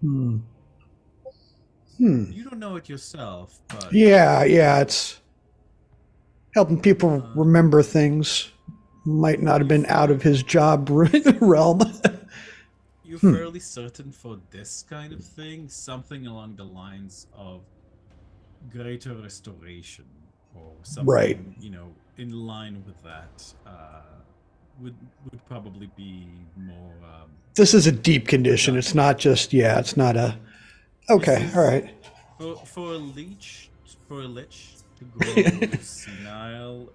You don't know it yourself, but Yeah, it's helping people remember things. Might not have been out of his job realm. you're fairly certain for this kind of thing, something along the lines of greater restoration or something, Right. In line with that, would probably be more. This is a deep condition. It's not just, it's not a. Okay, all right. For a lich to grow senile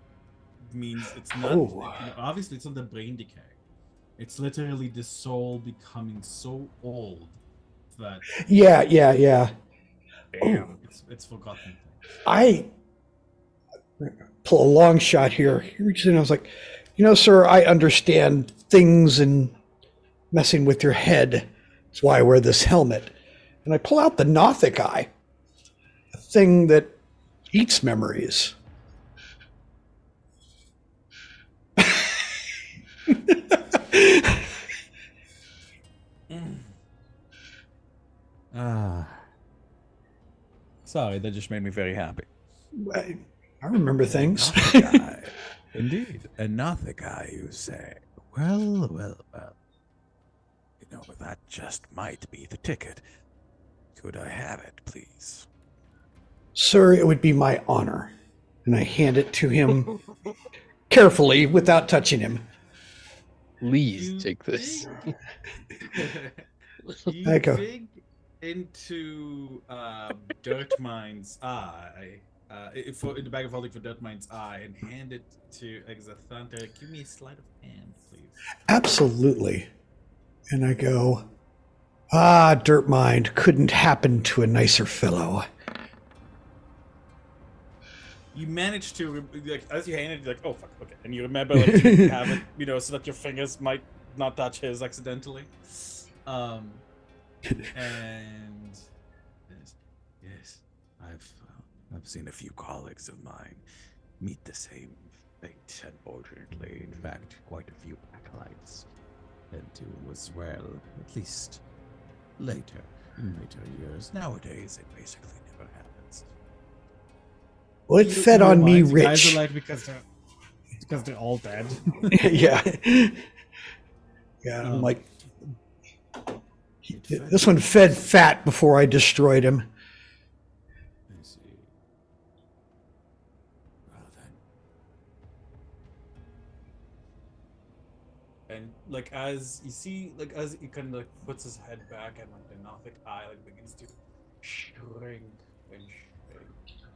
means it's not. Oh. Obviously, it's not the brain decay. It's literally the soul becoming so old that Yeah. Damn. it's forgotten. I pull a long shot here. He reaches in and I was like, sir, I understand things and messing with your head. That's why I wear this helmet. And I pull out the Nothic eye, a thing that eats memories. Sorry, that just made me very happy. I remember things. Nothic eye. Indeed, a Nothic eye, you say. Well. That just might be the ticket. Could I have it, please? Sir, it would be my honor. And I hand it to him carefully without touching him. Please take this. You I go. dig into Dirtmind's eye, in the bag of holding for Dirtmind's eye, and hand it to Exathanter. Give me a sleight of hand, please. Absolutely. And I go, Dirtmind, couldn't happen to a nicer fellow. You manage to, as you hand it, you're like, oh fuck, okay, and you remember to have it, so that your fingers might not touch his accidentally. And yes, I've seen a few colleagues of mine meet the same fate, unfortunately. In fact, quite a few acolytes. head to as well, at least later, in later years. Nowadays, it basically never happens. Well, it fed You on me mind? You guys rich. are like because they're all dead. Yeah. Yeah. I'm like, It fed this on one me. fed fat before I destroyed him. I see. Well then. And like as you see, like as he kind of like puts his head back and like the Nothic eye like begins to shrink and shrink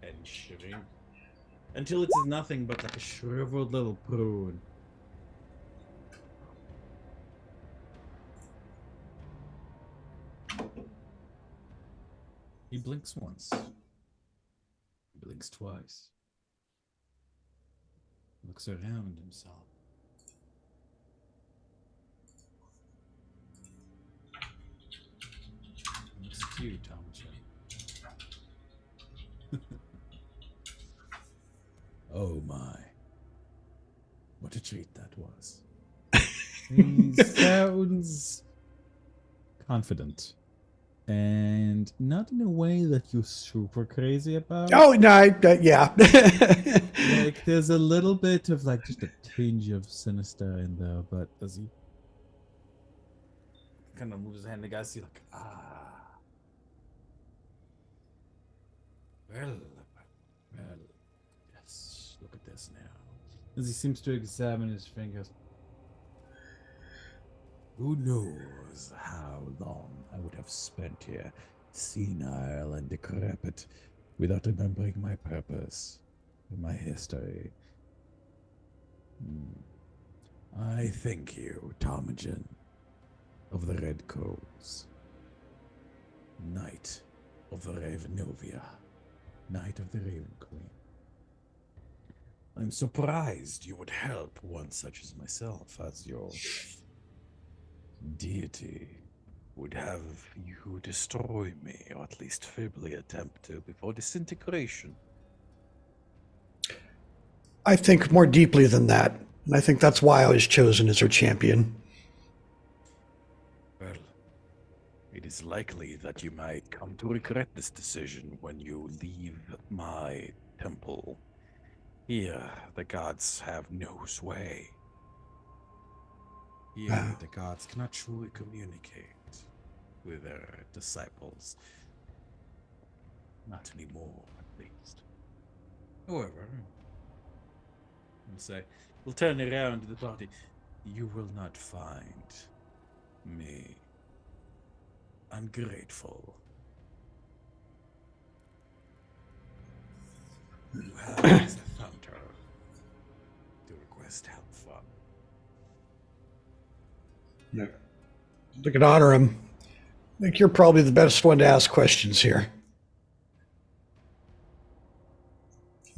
and shrink until it is nothing but like a shriveled little prune. He blinks once. He blinks twice. Looks around himself. Looks at you, Tom-chan. Oh my. What a treat that was. He sounds confident. And not in a way that you're super crazy about. Oh, no, yeah. Like, there's a little bit of, like, just a tinge of sinister in there, but as he kind of moves his hand, the guys see, like, well, yes, look at this now. As he seems to examine his fingers. Who knows how long I would have spent here, senile and decrepit, without remembering my purpose, my history. I thank you, Ptarmigan, of the Red Coals, Knight of the Ravennovia, Knight of the Raven Queen. I'm surprised you would help one such as myself, as your deity would have you destroy me, or at least feebly attempt to, before disintegration. I think more deeply than that. And I think that's why I was chosen as her champion. Well, it is likely that you might come to regret this decision when you leave my temple. Here, the gods have no sway. Here, the gods cannot truly communicate with their disciples. Not anymore, at least. However, we'll say, we'll turn around to the party. You will not find me ungrateful. You have as a founder to request help from. I can honor him. I think you're probably the best one to ask questions here.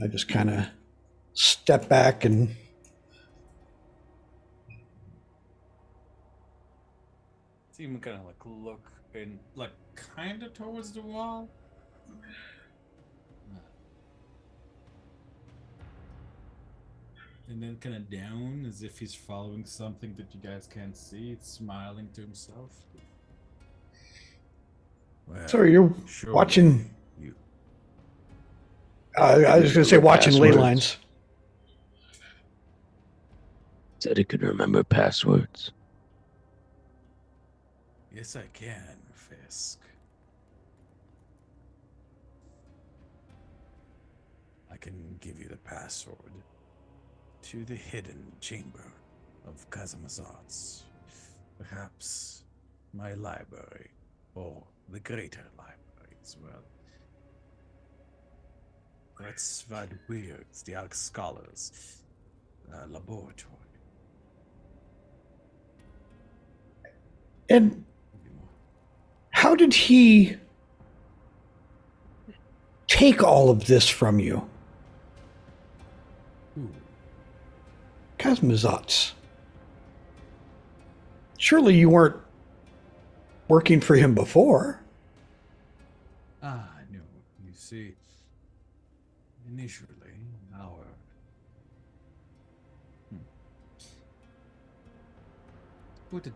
I just kind of step back and See him kind of like look in, like kind of towards the wall. And then kind of down as if he's following something that you guys can't see. It's smiling to himself. Well, so you're surely watching. You I was going to say watching ley Passwords. lines. Said he could remember passwords. Yes, I can, Fisk. I can give you the password to the hidden chamber of Kazamazot's. Perhaps my library, or the greater library as well. That's Vad Weird's, the Ark Scholars laboratory. And how did he take all of this from you? Ooh. Kazmazotz. Surely you weren't working for him before. No. You see, initially, put it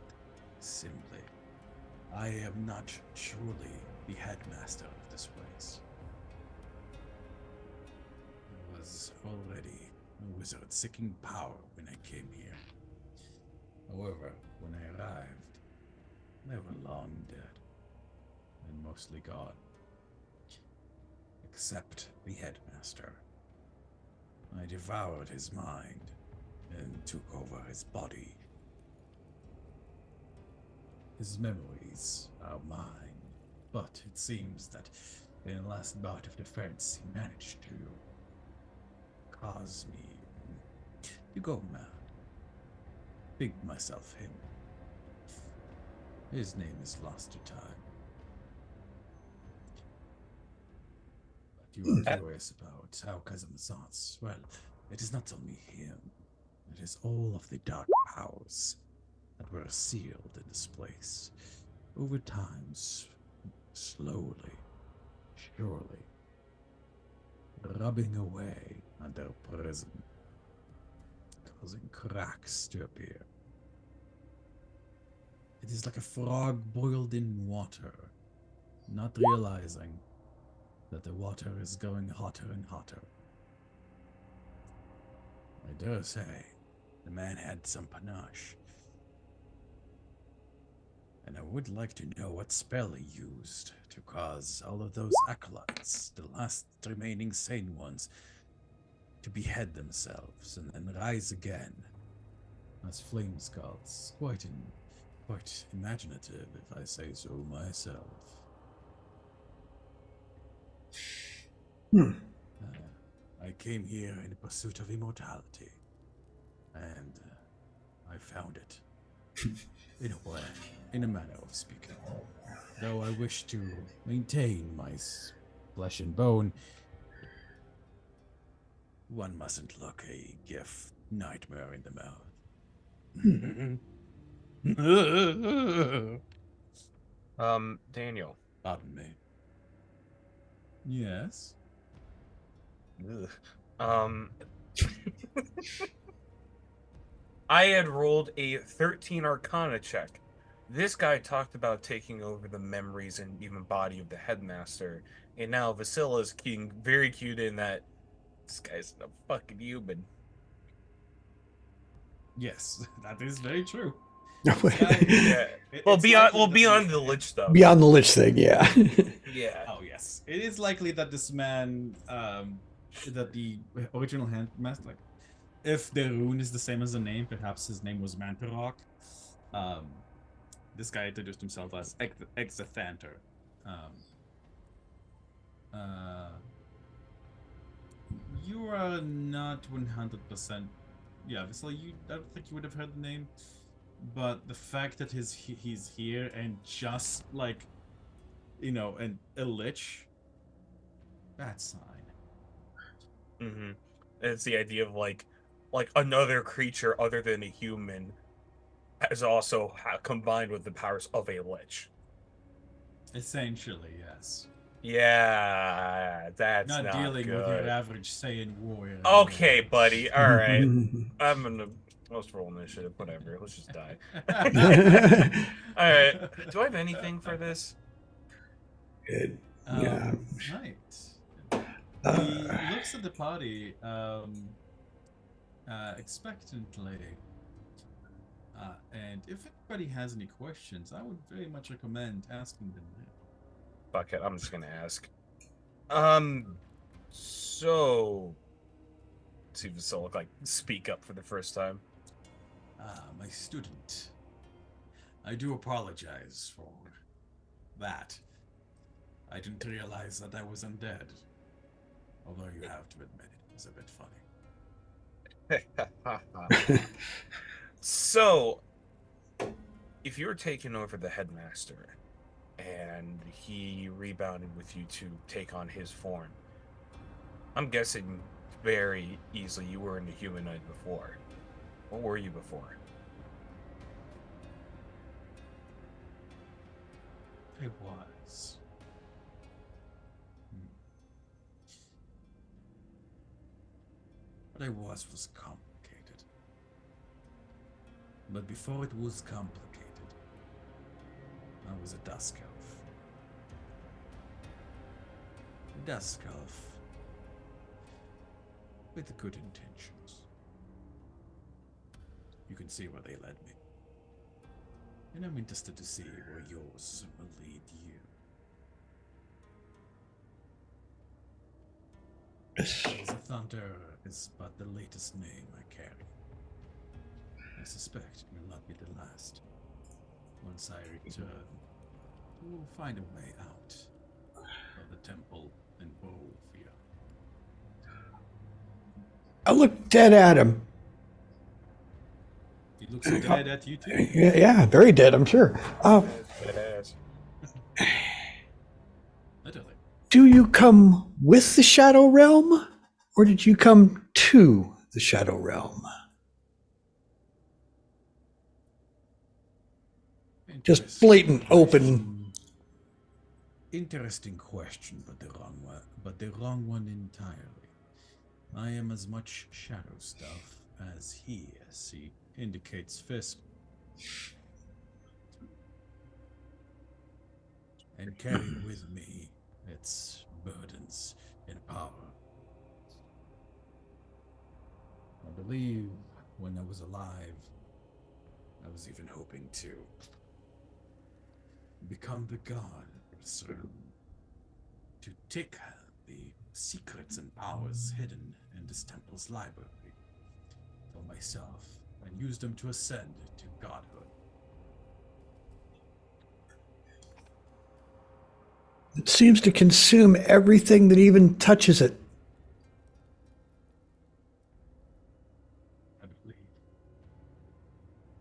simply, I am not truly the headmaster of this place. I was already a wizard seeking power when I came here. However, when I arrived, they were long dead and mostly gone. Except the headmaster. I devoured his mind and took over his body. His memories are mine, but it seems that in the last bout of defense, he managed to cause me to go mad. Think myself him. His name is lost to time. But you are curious about how Kazamazans. Well, it is not only him. It is all of the dark powers that were sealed in this place. Over time, slowly, surely, rubbing away under prison, causing cracks to appear. It is like a frog boiled in water, not realizing that the water is going hotter and hotter. I dare say, the man had some panache. And I would like to know what spell he used to cause all of those acolytes, the last remaining sane ones, to behead themselves and then rise again as flame skulls. Quite imaginative, if I say so myself. I came here in pursuit of immortality, and I found it. In a way, in a manner of speaking. Though I wish to maintain my flesh and bone, one mustn't look a gift nightmare in the mouth. Daniel. Pardon me. Yes? Ugh. I had rolled a 13 Arcana check. This guy talked about taking over the memories and even body of the headmaster, and now Vasila is very cued in that this guy's a fucking human. Yes, that is very true. Yeah. Well, beyond the lich stuff. Beyond the lich thing, yeah. Yeah. Oh yes, it is likely that this man, that the original handmaster, like, if the rune is the same as the name, perhaps his name was Mantarok. This guy introduced himself as Exathanter. You are not 100%. Yeah, so I don't think you would have heard the name, but the fact that he's here and just like, and a lich, bad sign. Mm-hmm. It's the idea of like another creature other than a human has also combined with the powers of a lich. Essentially, yes. Yeah, that's not dealing good. with your average Saiyan warrior. Okay, buddy. All right. I'm gonna let's roll initiative. Whatever. Let's just die. All right. Do I have anything for this? Good. Yeah. Right. He looks at the party expectantly. And if anybody has any questions, I would very much recommend asking them now. Fuck it, I'm just gonna ask. So see if this will look like speak up for the first time. My student. I do apologize for that. I didn't realize that I was undead. Although you have to admit it was a bit funny. So, if you were taking over the headmaster and he rebounded with you to take on his form, I'm guessing very easily you were in the humanoid before. What were you before? I was. What I was complicated. But before it was complicated, I was a Dusk Elf. A Dusk Elf with good intentions. You can see where they led me. And I'm interested to see where yours will lead you. The Thunder is but the latest name I carry. I suspect it will not be the last. Once I return, we will find a way out of the temple in Bolivia. I look dead at him. He looks dead at you too. Yeah, very dead, I'm sure. Badass. Literally. Do you come with the Shadow Realm, or did you come to the Shadow Realm? Just blatant, open. Interesting question, but the wrong one entirely. I am as much shadow stuff as he indicates fist. And carry with me its burdens and power. I believe when I was alive, I was even hoping to become the god of this realm, to take the secrets and powers hidden in this temple's library for myself and use them to ascend to godhood. It seems to consume everything that even touches it.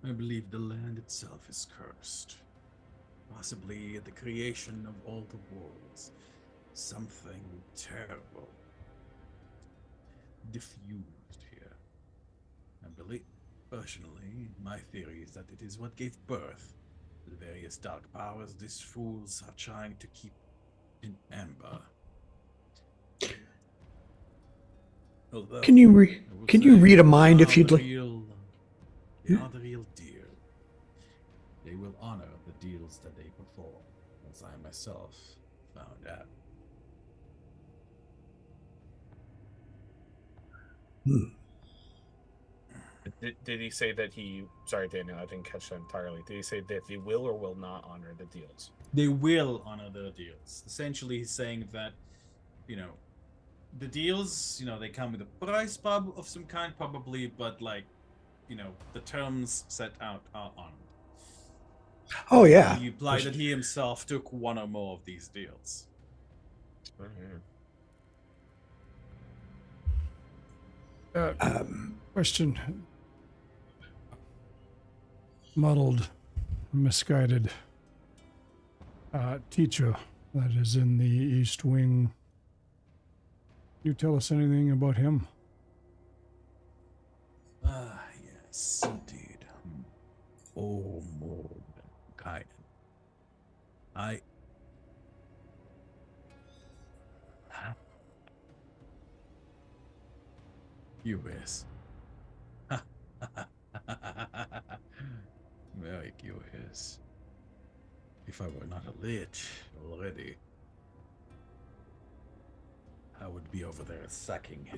I believe the land itself is cursed. Possibly the creation of all the worlds. Something terrible diffused here. I believe, personally, my theory is that it is what gave birth to the various dark powers these fools are trying to keep in amber. Although, Can you I will say, read a mind they if you'd are like? the real- They are the real deal. They will honor the deals that they perform, as I myself found out. Did he say that he? Sorry, Daniel, I didn't catch that entirely. Did he say that they will or will not honor the deals? They will honor their deals. Essentially, he's saying that, the deals, they come with a price of some kind, probably, but the terms set out are honored. Oh yeah. He implied that he himself took one or more of these deals. Question. Muddled, misguided teacher that is in the East Wing. Can you tell us anything about him? Ah, yes, indeed. Oh, more kind. Curious. Very curious. If I were not a lich already, I would be over there sacking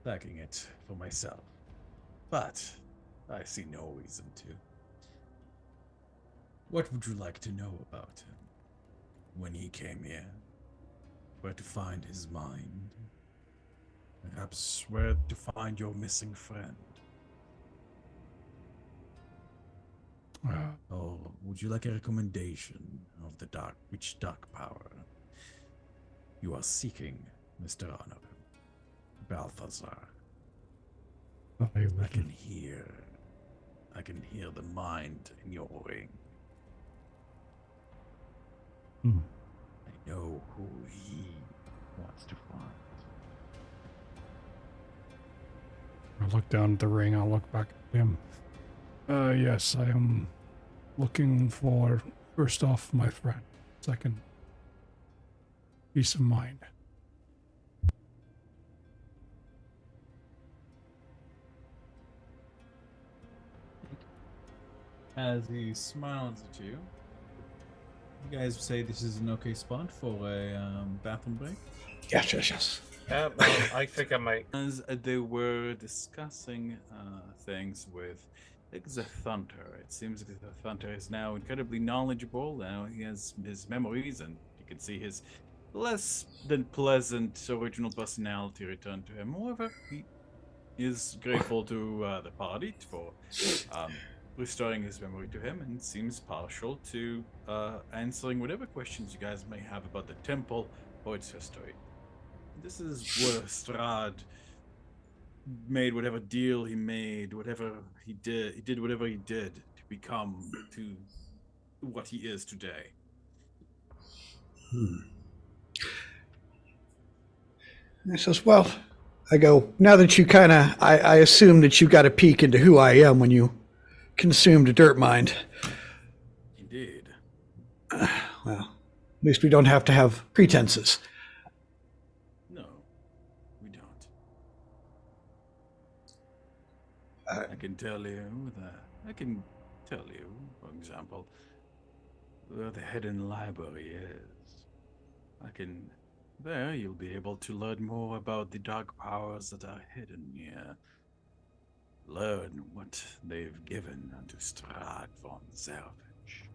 it for myself. But I see no reason to. What would you like to know about him? When he came here? Where to find his mind? Perhaps where to find your missing friend? Or would you like a recommendation of the dark power you are seeking, Mr. Honor? Balthazar. I can hear the mind in your ring. I know who he wants to find. I look down at the ring. I'll look back at him. Yes, I am looking for, first off, my friend. Second, peace of mind. as he smiles at you. You guys say this is an okay spot for a bathroom break? Yes. Yeah, I think I might. As they were discussing things with Xathunter, it seems Xathunter is now incredibly knowledgeable. Now he has his memories, and you can see his less than pleasant original personality return to him. However, he is grateful to the party for restoring his memory to him, and seems partial to answering whatever questions you guys may have about the temple or its history. This is where Strahd made whatever deal he made, whatever he did. He did whatever he did to become to what he is today. I says, well, I go, now that you I assume that you got a peek into who I am when you consumed a dirt mind. Indeed. Well, at least we don't have to have pretenses. No, we don't. I can tell you that. I can tell you, for example, where the hidden library is. There you'll be able to learn more about the dark powers that are hidden here. Learn what they've given unto Strahd von Zelvich.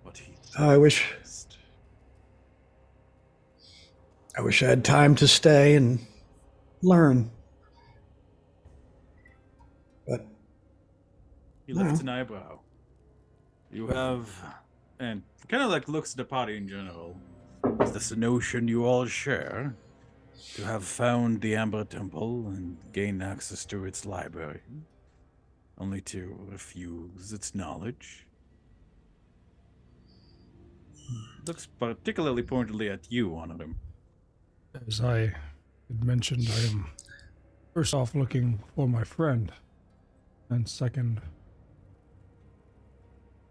What he I wish I had time to stay and learn. But he lifts an eyebrow. You have, and kind of like looks at the party in general. Is this a notion you all share? To have found the Amber Temple and gained access to its library, only to refuse its knowledge? Looks particularly pointedly at you, Honorim. As I had mentioned, I am first off looking for my friend, and second,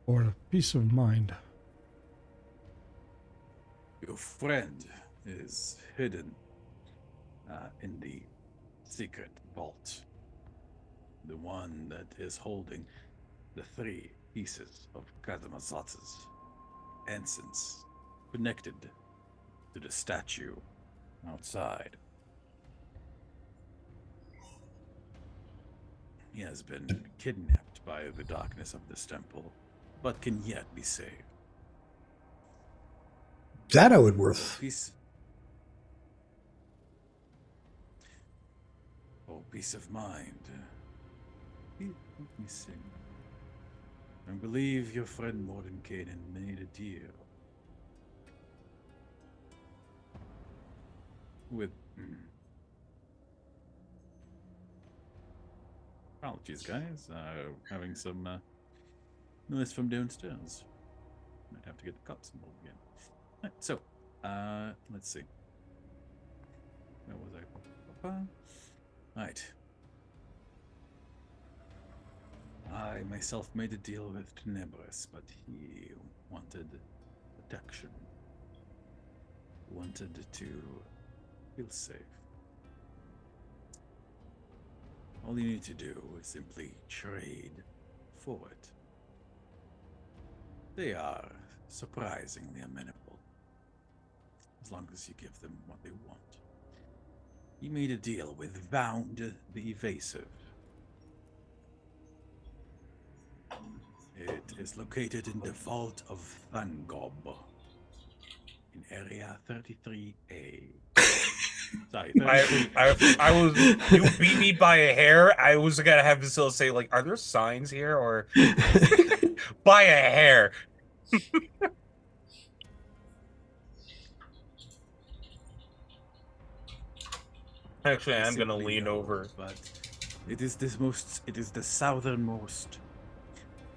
for a peace of mind. Your friend is hidden in the secret vault. The one that is holding the 3 pieces of Kazamazatz's essence connected to the statue outside. He has been kidnapped by the darkness of this temple, but can yet be saved. that I would worth. Peace of mind. Let me see. I believe your friend Mordenkainen made a deal with. Apologies, guys. Having some noise from downstairs. Might have to get the cops involved again. Right, so, let's see. Where was I? Right. I myself made a deal with Tenebris, but he wanted protection. Wanted to feel safe. All you need to do is simply trade for it. They are surprisingly amenable, as long as you give them what they want. He made a deal with Vound the Evasive. It is located in the Vault of Thangob, in Area 33A. Sorry, 33. I was. You beat me by a hair. I was gonna have Vasila say, like, are there signs here, or by a hair? Actually, I'm gonna Simply lean no, over. but it is the southernmost.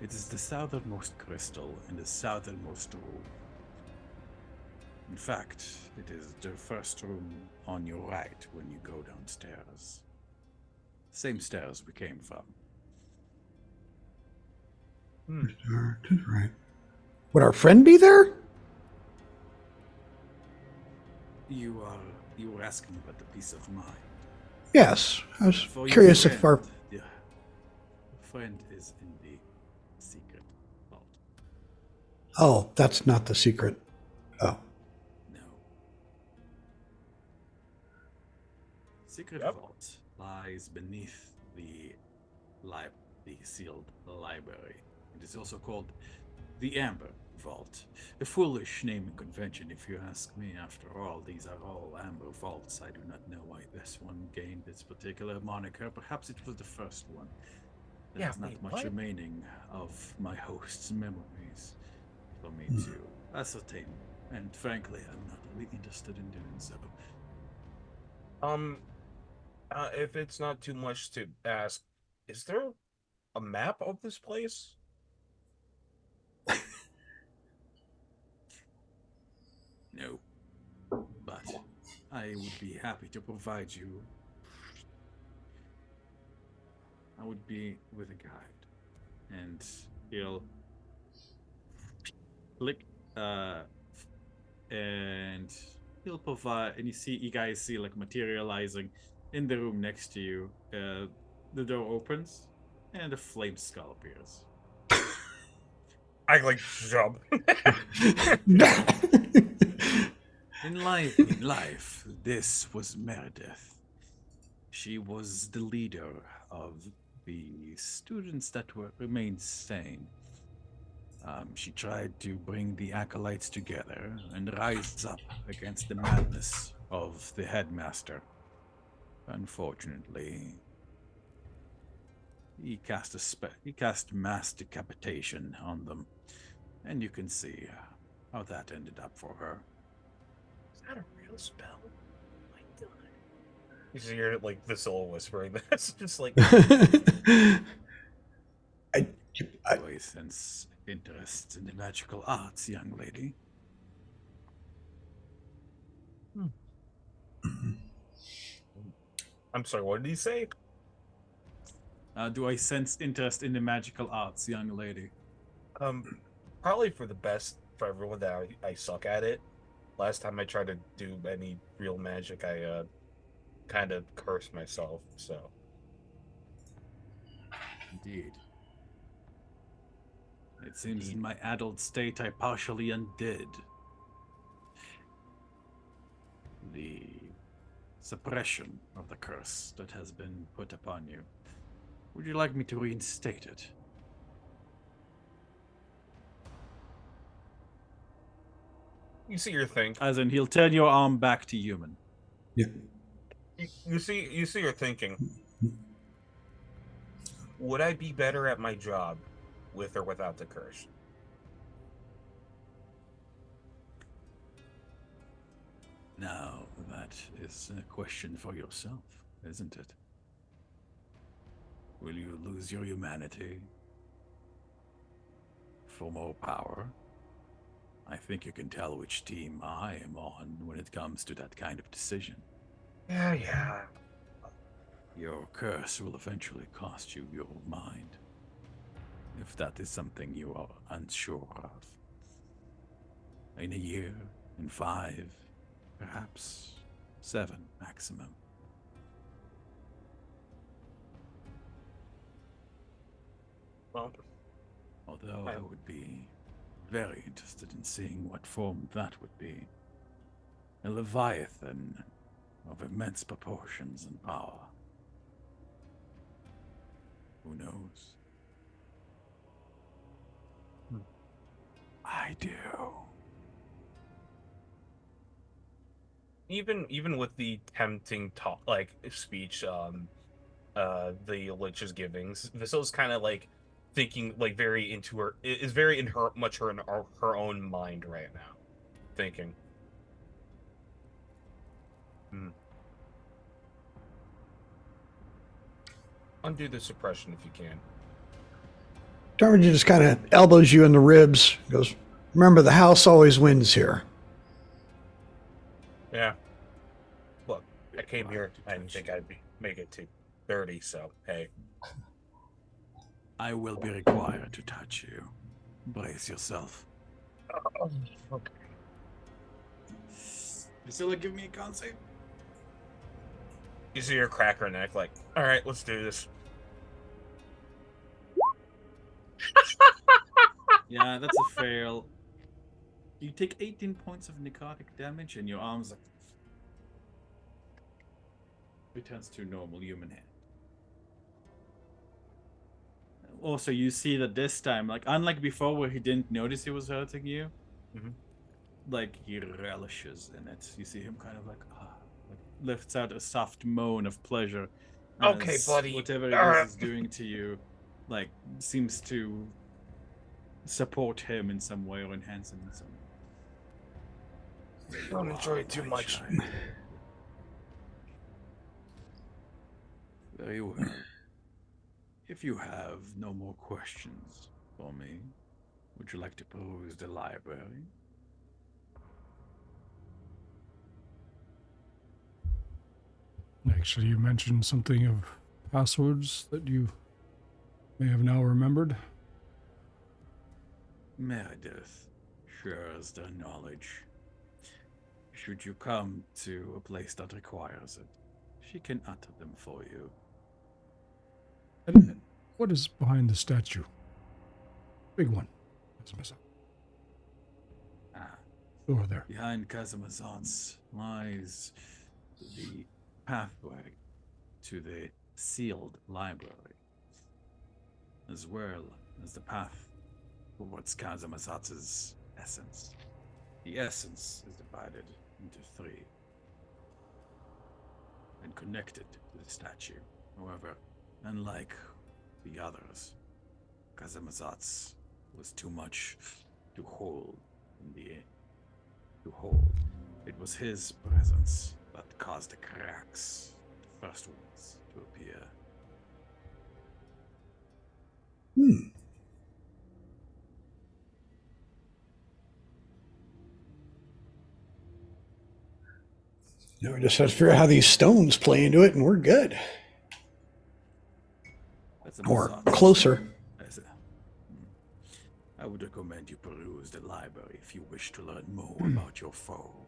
It is the southernmost crystal in the southernmost room. In fact, it is the first room on your right when you go downstairs. Same stairs we came from. Right. Would our friend be there? You were asking about the peace of mind. Yes. I was For your curious if our. friend, the friend is in the Oh, that's not the secret. Oh. No. Secret Yep. vault lies beneath the sealed library. It is also called the Amber Vault. A foolish naming convention, if you ask me. After all, these are all Amber Vaults. I do not know why this one gained its particular moniker. Perhaps it was the first one. Yeah, There's not wait, much what? remaining of my host's memories for me to ascertain. And frankly, I'm not really interested in doing so. If it's not too much to ask, is there a map of this place? No. But I would be happy to provide you. I would be with a guide. And he'll click and he'll provide, and you guys see like materializing in the room next to you. The door opens and a flame skull appears. I like jump. In life, this was Meredith. She was the leader of the students that remained sane. She tried to bring the acolytes together and rise up against the madness of the headmaster. Unfortunately, he cast mass decapitation on them, and you can see how that ended up for her. Is that a real spell? Oh my god. You see, you're like Vasilla whispering this, just like I, Do I sense interest in the magical arts, young lady? I'm sorry, what did he say? Do I sense interest in the magical arts, young lady? Probably for the best for everyone that I suck at it. Last time I tried to do any real magic, I kind of cursed myself. So Indeed. It seems in my adult state I partially undid the suppression of the curse that has been put upon you. Would you like me to reinstate it? you see your thing. As in, he'll turn your arm back to human. yeah. You see your thinking. Would I be better at my job with or without the curse? Now, that is a question for yourself, isn't it? Will you lose your humanity for more power? I think you can tell which team I am on when it comes to that kind of decision. Yeah. Your curse will eventually cost you your mind, if that is something you are unsure of. In a year, in 5, perhaps 7 maximum. Well, Although I would be very interested in seeing what form that would be. A leviathan of immense proportions and power. Who knows? I do. even with the tempting talk, like speech, the Lich is giving, Vasilla's kind of like thinking, like very into her, is very in her her own mind right now, thinking. Undo the suppression if you can. Darwin just kind of elbows you in the ribs. Goes, remember, the house always wins here. Yeah. Look, I came here. I didn't think I'd make it to 30. So hey. I will be required to touch you. Brace yourself. Okay. Vasilla, give me a con save. You see her crack her neck, like, all right, let's do this. Yeah, that's a fail. You take 18 points of necrotic damage, and your arms like returns to normal human hand. Also, you see that this time, like unlike before, where he didn't notice he was hurting you, like he relishes in it. You see him kind of like lifts out a soft moan of pleasure. Okay, as buddy. Whatever it is doing to you, like seems to support him in some way or enhance him in some way. Don't enjoy it too My much. child. Very well. If you have no more questions for me, would you like to peruse the library? Actually, you mentioned something of passwords that you may have now remembered. Meredith shares their knowledge. Should you come to a place that requires it, she can utter them for you. And what is behind the statue? Big one. Ah, Over there. behind Kazamazot's lies the pathway to the sealed library, as well as the path towards Kazamazot's essence. The essence is divided into 3 and connected to the statue. However, unlike the others, Kazamazot's was too much to hold in the air. To hold. It was his presence that caused the cracks, the first ones, to appear. Now we just have to figure out how these stones play into it, and we're good. Or Kazamazot's closer. as a- I would recommend you peruse the library if you wish to learn more about your foe.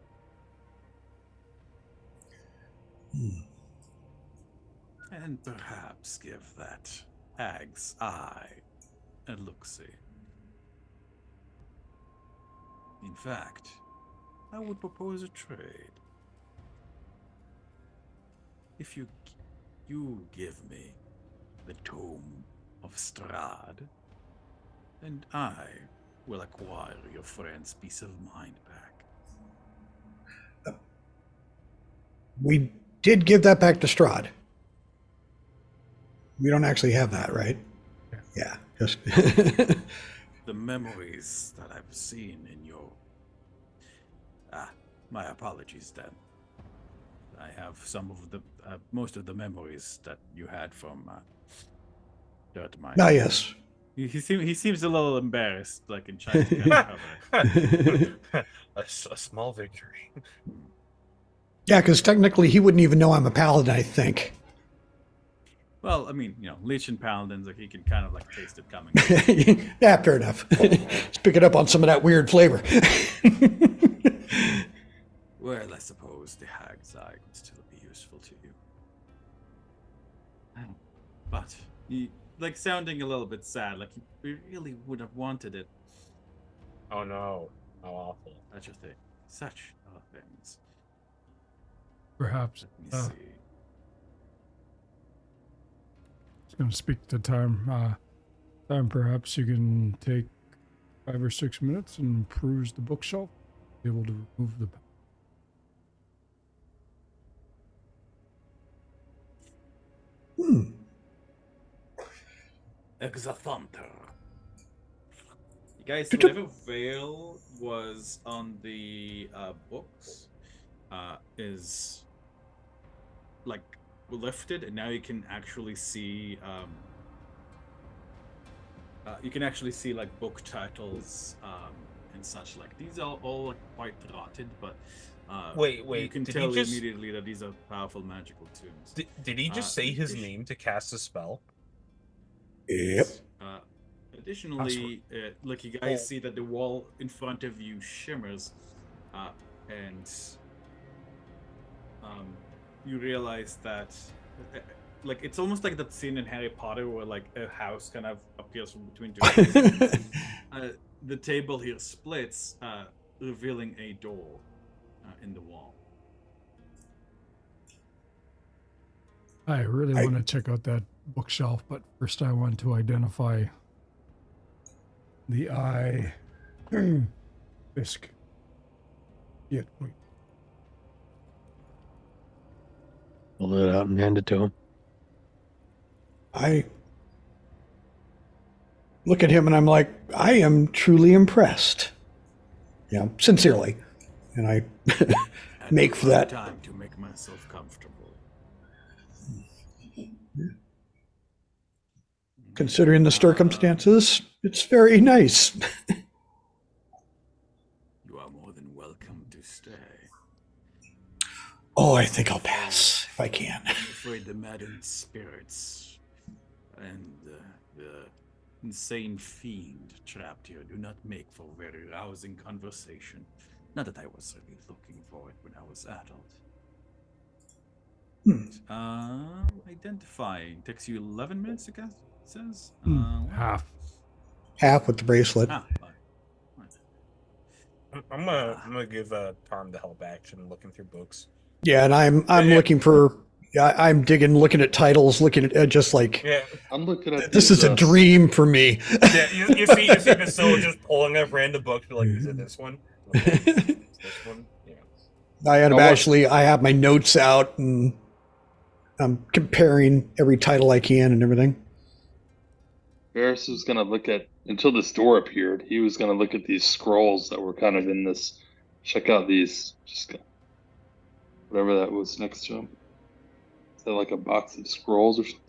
And perhaps give that hag's eye a look-see. In fact, I would propose a trade. If you give me the Tome of Strahd, and I will acquire your friend's peace of mind back. We did give that back to Strahd. We don't actually have that, right? Yeah. Just The memories that I've seen in your... my apologies then. I have some of the... most of the memories that you had from Dirt Mine. ah, yes. He seems a little embarrassed, like in trying to kind of cover it. a small victory. Yeah, because technically he wouldn't even know I'm a paladin, I think. Well, I mean, Lich and Paladins, like he can kind of like taste it coming. Yeah, fair enough. Let's pick it up on some of that weird flavor. Well, I suppose the hag's eye could still be useful to you. But he, like, sounding a little bit sad, like he really would have wanted it. Oh no. How awful. Such a thing. Such things. Perhaps. Let me see. Going to speak to Time. Time, perhaps you can take 5 or 6 minutes and peruse the bookshelf. Be able to remove the. Exathanter. You guys, whatever veil was on the books is like lifted, and now you can actually see like book titles and such. Like these are all like, quite rotted, but Wait, you can did tell he just immediately that these are powerful magical tombs. did he just say his addition- name to cast a spell? Yep. Additionally, like you guys see that the wall in front of you shimmers, and you realize that, like, it's almost like that scene in Harry Potter where like a house kind of appears from between two. The table here splits, revealing a door in the wall. I really want to check out that bookshelf, but first I want to identify the eye. Fisk. Yeah, wait. Pull it out and hand it to him. I look at him and I'm like, I am truly impressed. Yeah, sincerely. And I make for that. Time to make myself comfortable. Considering the circumstances, it's very nice. You are more than welcome to stay. Oh, I think I'll pass if I can. I'm afraid the maddened spirits and the insane fiend trapped here do not make for very rousing conversation. Not that I was really looking for it when I was adult. Identifying takes you 11 minutes, I guess it says. Half. Half with the bracelet. I'm gonna give Tarm the help action, looking through books. Yeah, and I'm looking for. I'm digging, looking at titles, looking at just like. Yeah, I'm looking at This is a dream for me. yeah. You see the soul just pulling up random books. Be like, is it this one? Okay. Is this one? Yeah. I have my notes out and I'm comparing every title I can and everything. Varys was gonna look at until this door appeared. He was gonna look at these scrolls that were kind of in this. Check out these. Just whatever that was next to him. Is that like a box of scrolls or something?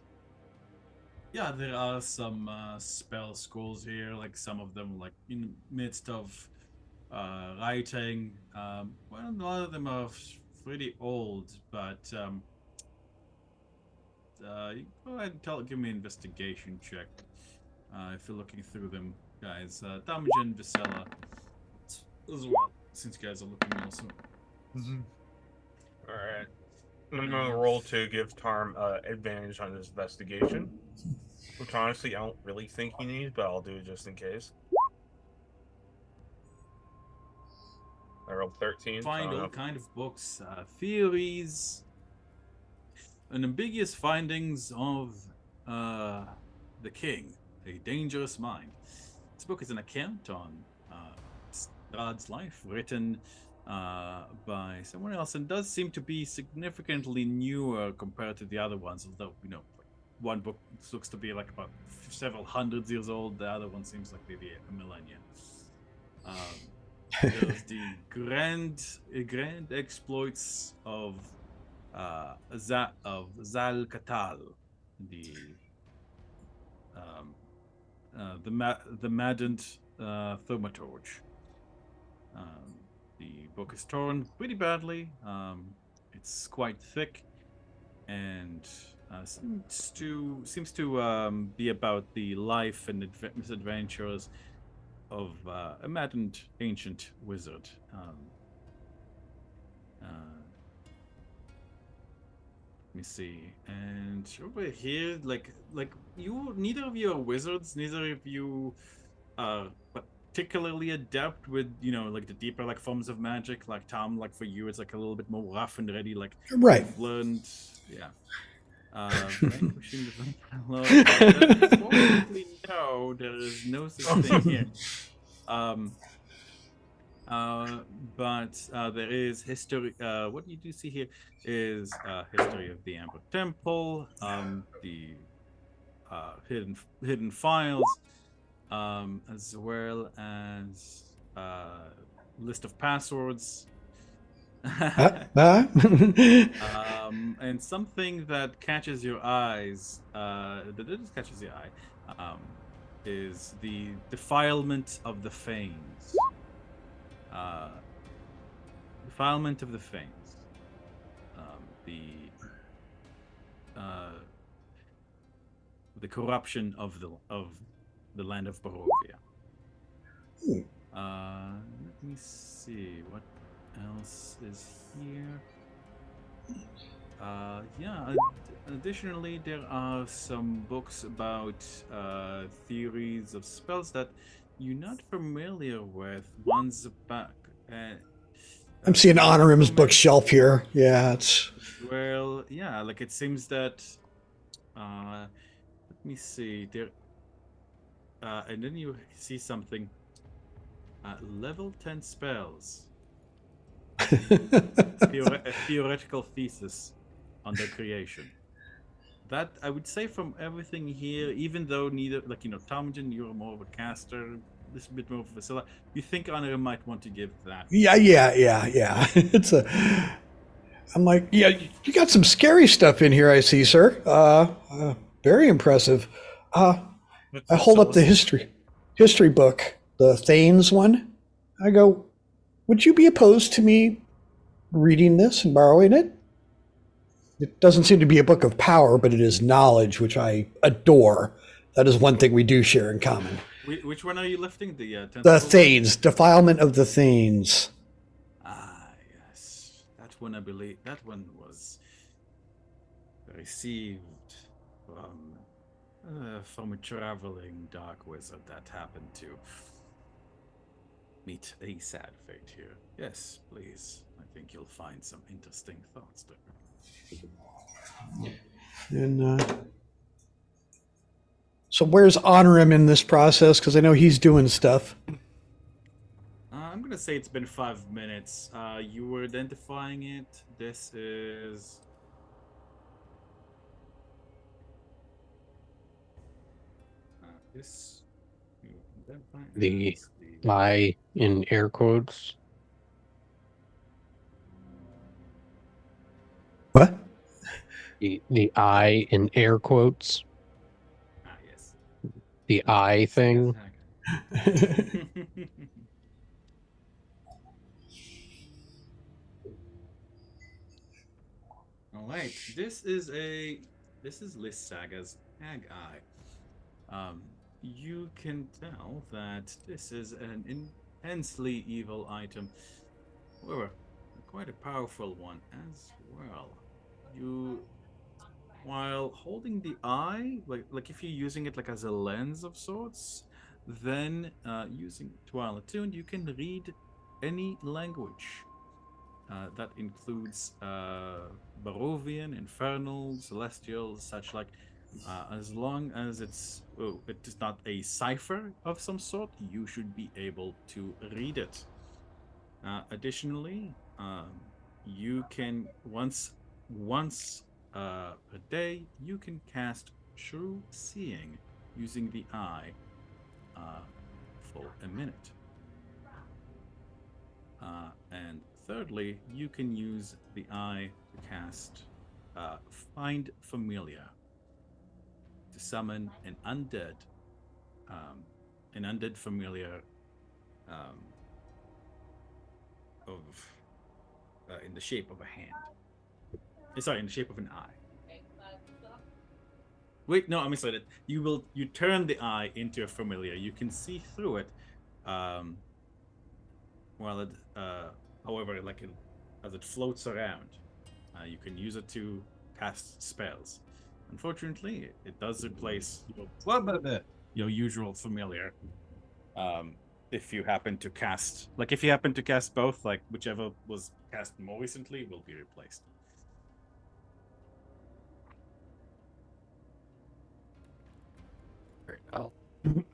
Yeah, there are some spell scrolls here, like some of them like in the midst of writing. Well, a lot of them are pretty old, but you go ahead and give me an investigation check if you're looking through them, guys. Damagen, Visela, as well, since you guys are looking also. All right. I'm gonna roll to give Tarm advantage on his investigation, which honestly I don't really think he needs, but I'll do it just in case. I rolled 13. Find all kind of books, theories, and ambiguous findings of the king, a dangerous mind. This book is an account on Strahd's life, written by someone else, and does seem to be significantly newer compared to the other ones. Although one book looks to be like about several hundred years old, the other one seems like maybe a millennium. There's the grand exploits of Zal Katal, the maddened thaumaturge. The book is torn pretty badly. It's quite thick, and seems to be about the life and misadventures of a maddened ancient wizard. Let me see. And over here, like you, neither of you are wizards. Neither of you are particularly adept with, like the deeper forms of magic. Like Tom, like for you, it's like a little bit more rough and ready. Like Right. you've learned, yeah. Vanquishing the vampire. Unfortunately, no, there is no such thing here. But there is history. What you do see here is history of the Amber Temple, the hidden files, as well as list of passwords. And something that catches your eyes, is the defilement of the Fanes. Defilement of the Fanes. The corruption of the land of Barovia. Let me see what else is here. Additionally, there are some books about theories of spells that you're not familiar with. One's Uh, I'm seeing Honorim's so bookshelf here. Yeah, it's Well, yeah, like it seems that. Let me see there. And then you see something. Level 10 spells. A theoretical thesis on their creation. That I would say from everything here, even though neither, like Tomajan, you're more of a caster, this bit more of a facilitator. You think Honorim might want to give that? yeah. It's a. I'm like, yeah, you got some scary stuff in here. I see, sir. Very impressive. I hold up the history book, the Thanes one. I go, would you be opposed to me reading this and borrowing it? It doesn't seem to be a book of power, but it is knowledge, which I adore. That is one thing we do share in common. Which one are you lifting? The 10th The level one? Thanes, Defilement of the Thanes. Ah, yes. That one, I believe, that one was received from a traveling dark wizard that happened to meet a sad fate here. Yes, please. I think you'll find some interesting thoughts there. And so where's Honorim in this process? Because I know he's doing stuff. I'm gonna say it's been 5 minutes. You were identifying it. This is. This. You identifying it The as the- I in air quotes. What? The I in air quotes. Ah, yes. The I thing. All right. This is List Saga's Hag Eye. You can tell that this is an intensely evil item. However, quite a powerful one as well. While holding the eye, like if you're using it like as a lens of sorts, then using Twile Attuned, you can read any language. That includes Barovian, Infernal, Celestial, such like. As long as it is not a cipher of some sort, you should be able to read it. Additionally, you can once a day you can cast True Seeing using the eye for a minute. And thirdly, you can use the eye to cast Find Familiar to summon an undead familiar in the shape of a hand. Sorry, in the shape of an eye. Wait, no, I misread it. You turn the eye into a familiar. You can see through it. While it, however, as it floats around, you can use it to cast spells. Unfortunately, it does replace your usual familiar. If you happen to cast both, like whichever was cast more recently will be replaced. I'll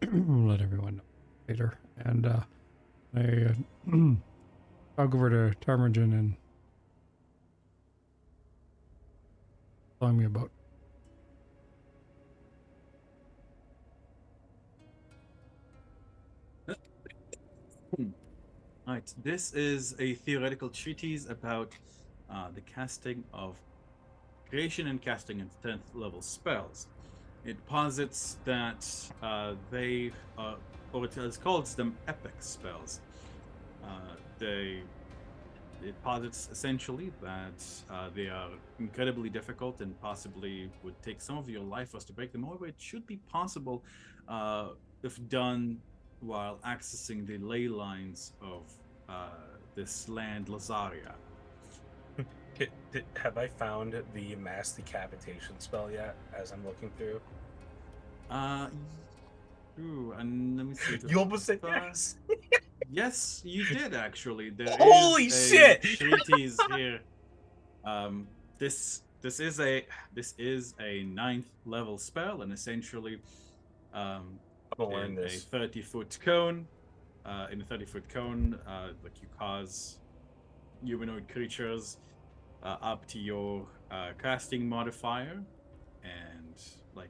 let everyone know later. And I'll go over to Tarmogen and tell me about. Alright, this is a theoretical treatise about the casting of creation and casting of 10th level spells. It posits that they, or it calls them epic spells. It posits essentially that they are incredibly difficult and possibly would take some of your life force to break them. However, it should be possible if done while accessing the ley lines of this land, Lazaria. Have I found the mass decapitation spell yet? As I'm looking through. Ooh, and let me see. You almost said yes. Yes, you did actually. There is Holy a shit! treatise here. This is a 9th level spell, and essentially, I'm gonna learn in a this. 30-foot cone, like you cause humanoid creatures up to your casting modifier, and like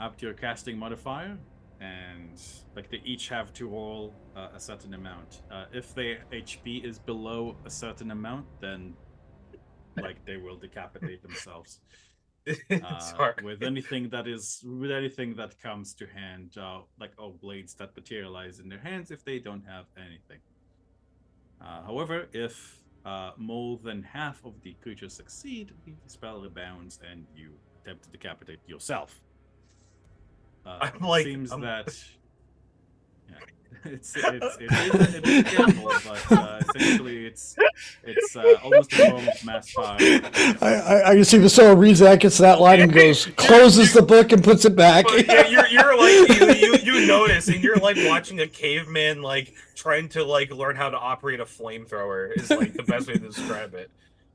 up to your casting modifier, and like they each have to roll a certain amount. If their HP is below a certain amount, then like they will decapitate themselves. Sorry. With anything that comes to hand, like blades that materialize in their hands if they don't have anything. However, if more than half of the creatures succeed, the spell rebounds and you attempt to decapitate yourself. I'm like, seems I'm- that it is a gamble, but essentially it's almost a form of mass fire. I can see Vasilla reads that, gets that line, and goes, closes the book and puts it back. But yeah, you're like you notice, and you're like watching a caveman like trying to like learn how to operate a flamethrower is like the best way to describe it.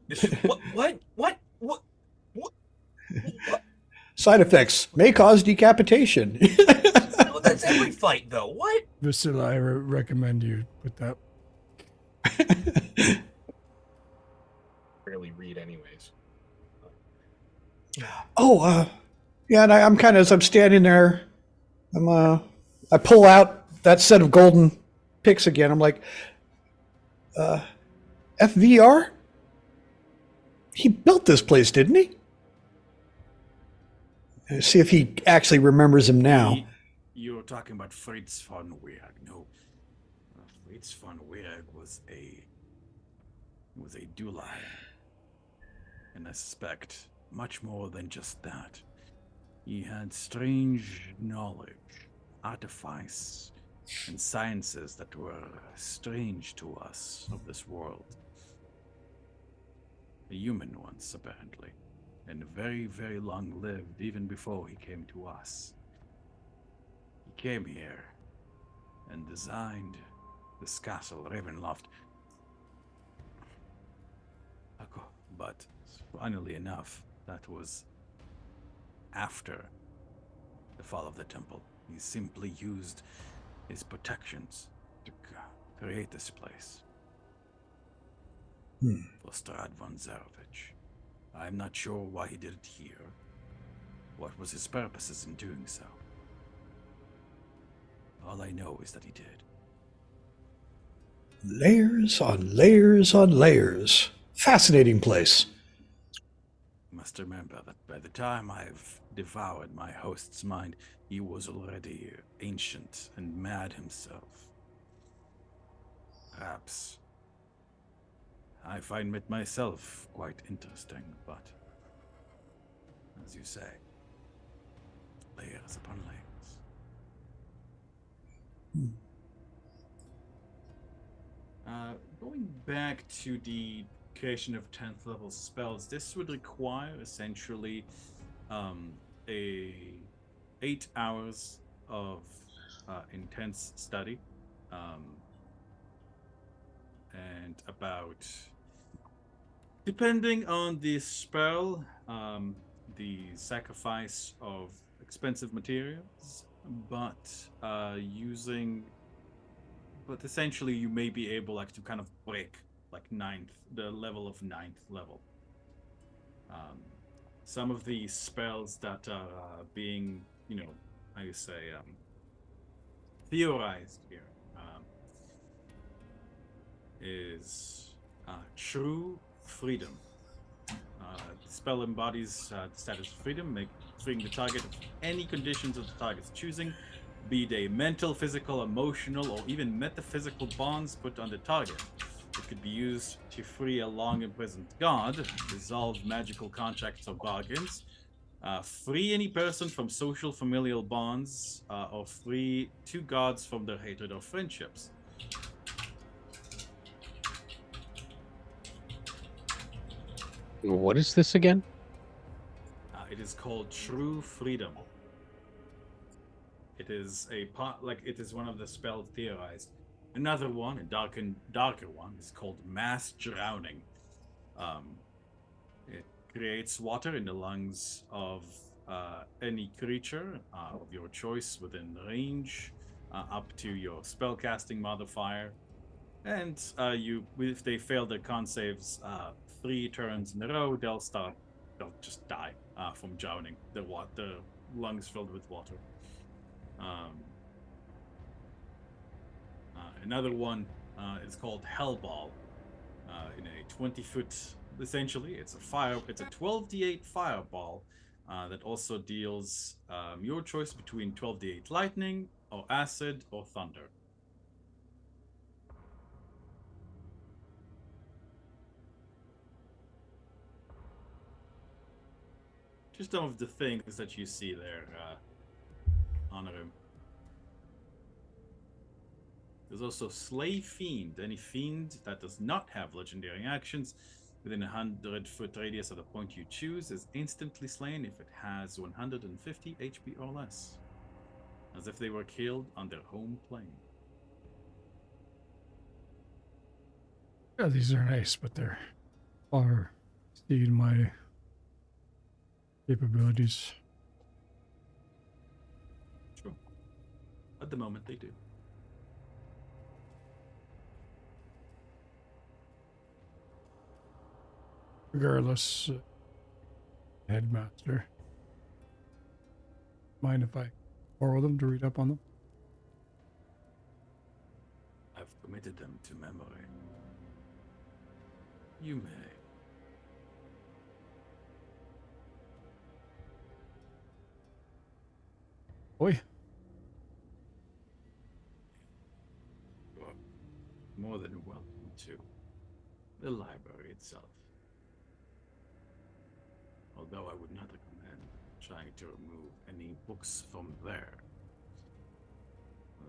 It's just, what? Side effects may cause decapitation. Well, that's every fight though. What? Vasilla, I recommend you put that. Barely read anyways. Oh, yeah, and I'm kind of, as I'm standing there, I pull out that set of golden picks again. I'm like, FVR? He built this place, didn't he? See if he actually remembers him now. You're talking about Fritz von Weag. No, Fritz von Weag was a Dulai, and I suspect much more than just that. He had strange knowledge, artifice, and sciences that were strange to us of this world. A human once, apparently, and very, very long-lived even before he came to us. He came here and designed this castle, Ravenloft. But funnily enough, that was after the fall of the temple. He simply used his protections to create this place. For Strahd von Zarovich. I'm not sure why he did it here. What was his purposes in doing so? All I know is that he did. Layers on layers on layers. Fascinating place. You must remember that by the time I've devoured my host's mind, he was already ancient and mad himself. Perhaps I find it myself quite interesting, but as you say, layers upon layers. Going back to the creation of 10th level spells, this would require essentially 8 hours of intense study, and about, depending on the spell, the sacrifice of expensive materials, but essentially you may be able like to kind of break like the level of 9th level. Some of the spells that are being, theorized here is True Freedom. The spell embodies the status of freedom, freeing the target of any conditions of the target's choosing, be they mental, physical, emotional, or even metaphysical bonds put on the target. It could be used to free a long-imprisoned god, dissolve magical contracts or bargains, free any person from social familial bonds, or free 2 gods from their hatred or friendships. What is this again? It is called True Freedom. It is a pot, like it is one of the spells theorized. Another one, a darker one, is called Mass Drowning. It creates water in the lungs of any creature of your choice within range, up to your spellcasting modifier. And if they fail their con saves 3 turns in a row, they'll just die from drowning. The lungs filled with water. Another one is called Hellball. In a 20-foot, essentially, it's a 12d8 fireball that also deals your choice between 12d8 lightning, or acid, or thunder. Just some of the things that you see there, Honorum. There's also Slay Fiend. Any fiend that does not have legendary actions within a 100-foot radius of the point you choose is instantly slain if it has 150 HP or less, as if they were killed on their home plane. Yeah, these are nice, but they're far exceed my capabilities. True. At the moment, they do. Regardless, Headmaster, mind if I borrow them to read up on them? I've committed them to memory. You may. Oi, You are more than welcome to the library itself. Although I would not recommend trying to remove any books from there,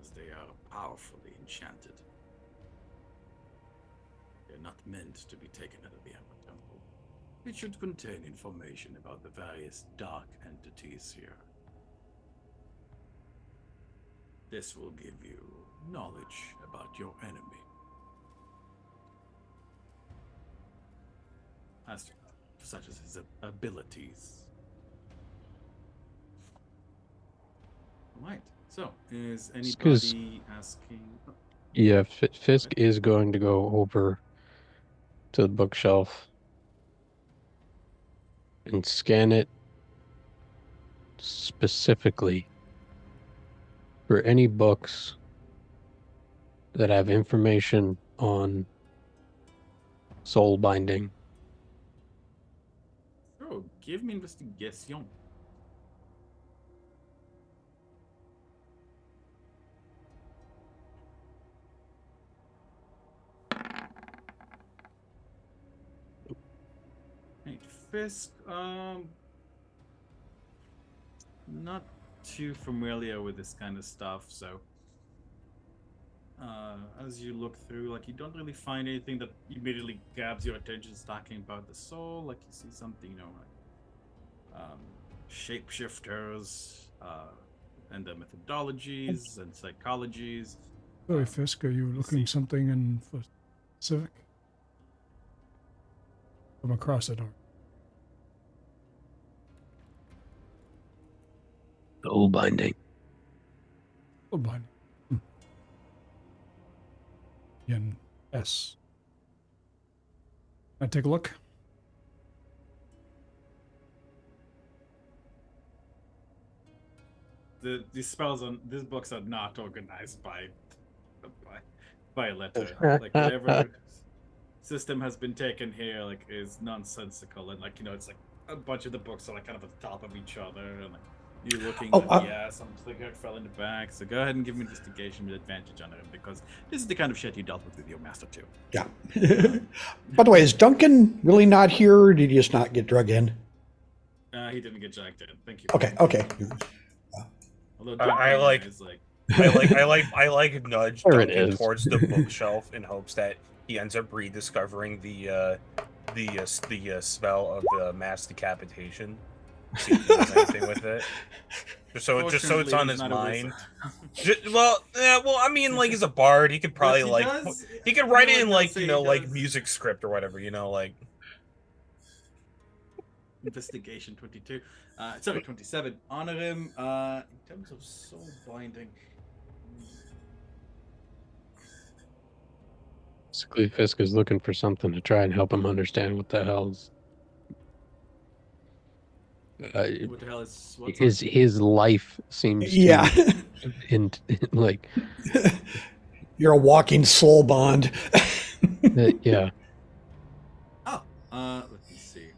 as they are powerfully enchanted. They are not meant to be taken out of the Ember Temple. It should contain information about the various dark entities here. This will give you knowledge about your enemy. Such as his abilities. Alright, so is anybody asking? Yeah, Fisk is going to go over to the bookshelf and scan it specifically for any books that have information on soul binding. Sure, give me investigation. Right, Fisk, not too familiar with this kind of stuff, so as you look through, like, you don't really find anything that immediately grabs your attention talking about the soul. Like, you see something, you know, like shapeshifters and their methodologies and psychologies. sorry, Fisk, are you looking something in specific? Come across it, or Soul binding. oh, behind. S. I take a look. These spells on these books are not organized by a letter. Like, whatever system has been taken here, like, is nonsensical, and, like, you know, it's like a bunch of the books are like kind of at the top of each other, and like you're looking something fell in the back. So go ahead and give me investigation with advantage on it, because this is the kind of shit you dealt with your master too. Yeah. By the way, is Duncan really not here, or did he just not get drug in? He didn't get jacked in. Thank you. Okay. Although I like- is like I like nudge There it Duncan is. towards the bookshelf in hopes that he ends up rediscovering the spell of the mass decapitation. See if he does anything with it. just so it's Fortunately, on he's his not a mind. wizard. Well, I mean, like he's a bard. He could probably But he could write you it know in what like they'll you say know he like does? music script or whatever. You know, like Investigation 22. Sorry, 27. Honor him. In terms of soul binding. Basically, Fisk is looking for something to try and help him understand what the hell's What the hell is what's his life seems Yeah. to like You're a walking soul bond. yeah. Oh, let me see.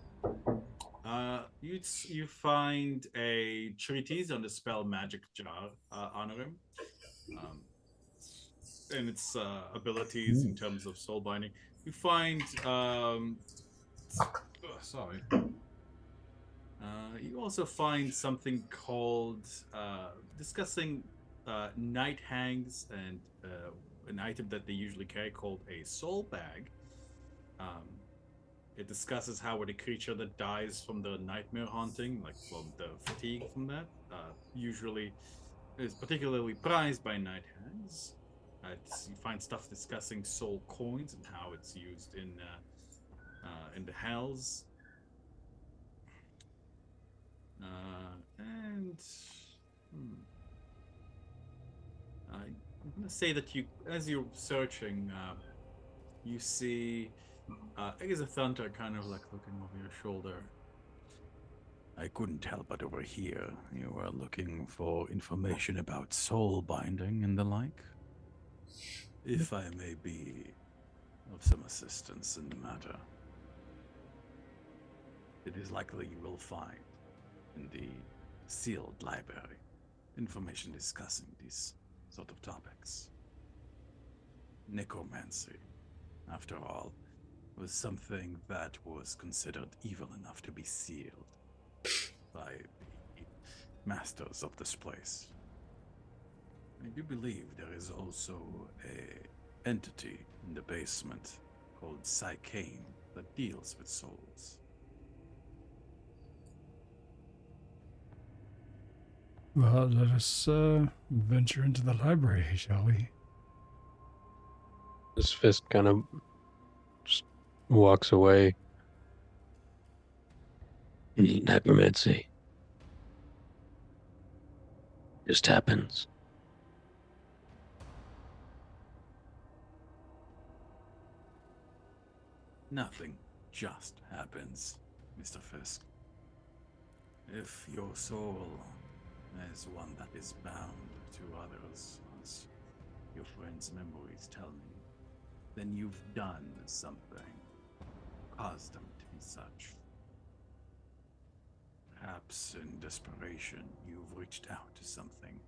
You find a treatise on the spell Magic Jar, honor him, and its abilities in terms of soul binding. You find, sorry. You also find something called discussing night hangs and an item that they usually carry called a soul bag. It discusses how when a creature that dies from the nightmare haunting, like from the fatigue from that, usually is particularly prized by night hangs. You find stuff discussing soul coins and how it's used in the hells. I'm gonna say that as you're searching, you see Thunder kind of like looking over your shoulder. I couldn't help but overhear you were looking for information about soul binding and the like. If I may be of some assistance in the matter, it is likely you will find in the sealed library information discussing these sort of topics. Necromancy, after all, was something that was considered evil enough to be sealed by the masters of this place. I do believe there is also a entity in the basement called Psychane that deals with souls. Well, let us venture into the library, shall we? This Fisk kind of just walks away. Necromancy just happens. Nothing just happens, Mr. Fisk. If your soul is one that is bound to others, as your friend's memories tell me, then you've done something, caused them to be such. Perhaps in desperation, you've reached out to something,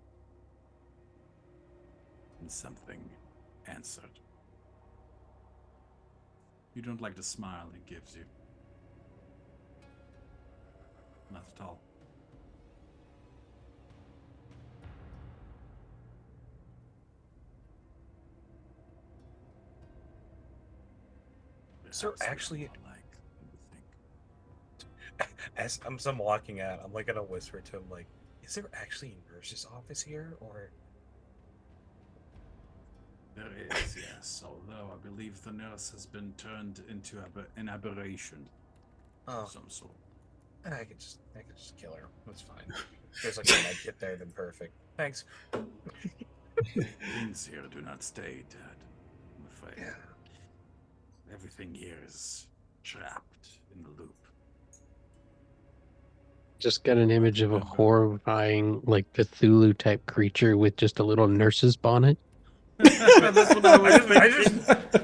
and something answered. You don't like the smile it gives you. Not at all. Is there Perhaps actually- not like you would think. as I'm walking out, I'm like gonna whisper to him like, "Is there actually a nurse's office here, or?" There is, yes, although I believe the nurse has been turned into an aberration Oh, of some sort. I could just kill her. That's fine. There's like a med kit there, then perfect. Thanks. Things here do not stay dead, I'm afraid. Yeah. Everything here is trapped in the loop. Just got an image of a horrifying, like Cthulhu type creature with just a little nurse's bonnet. That's what I was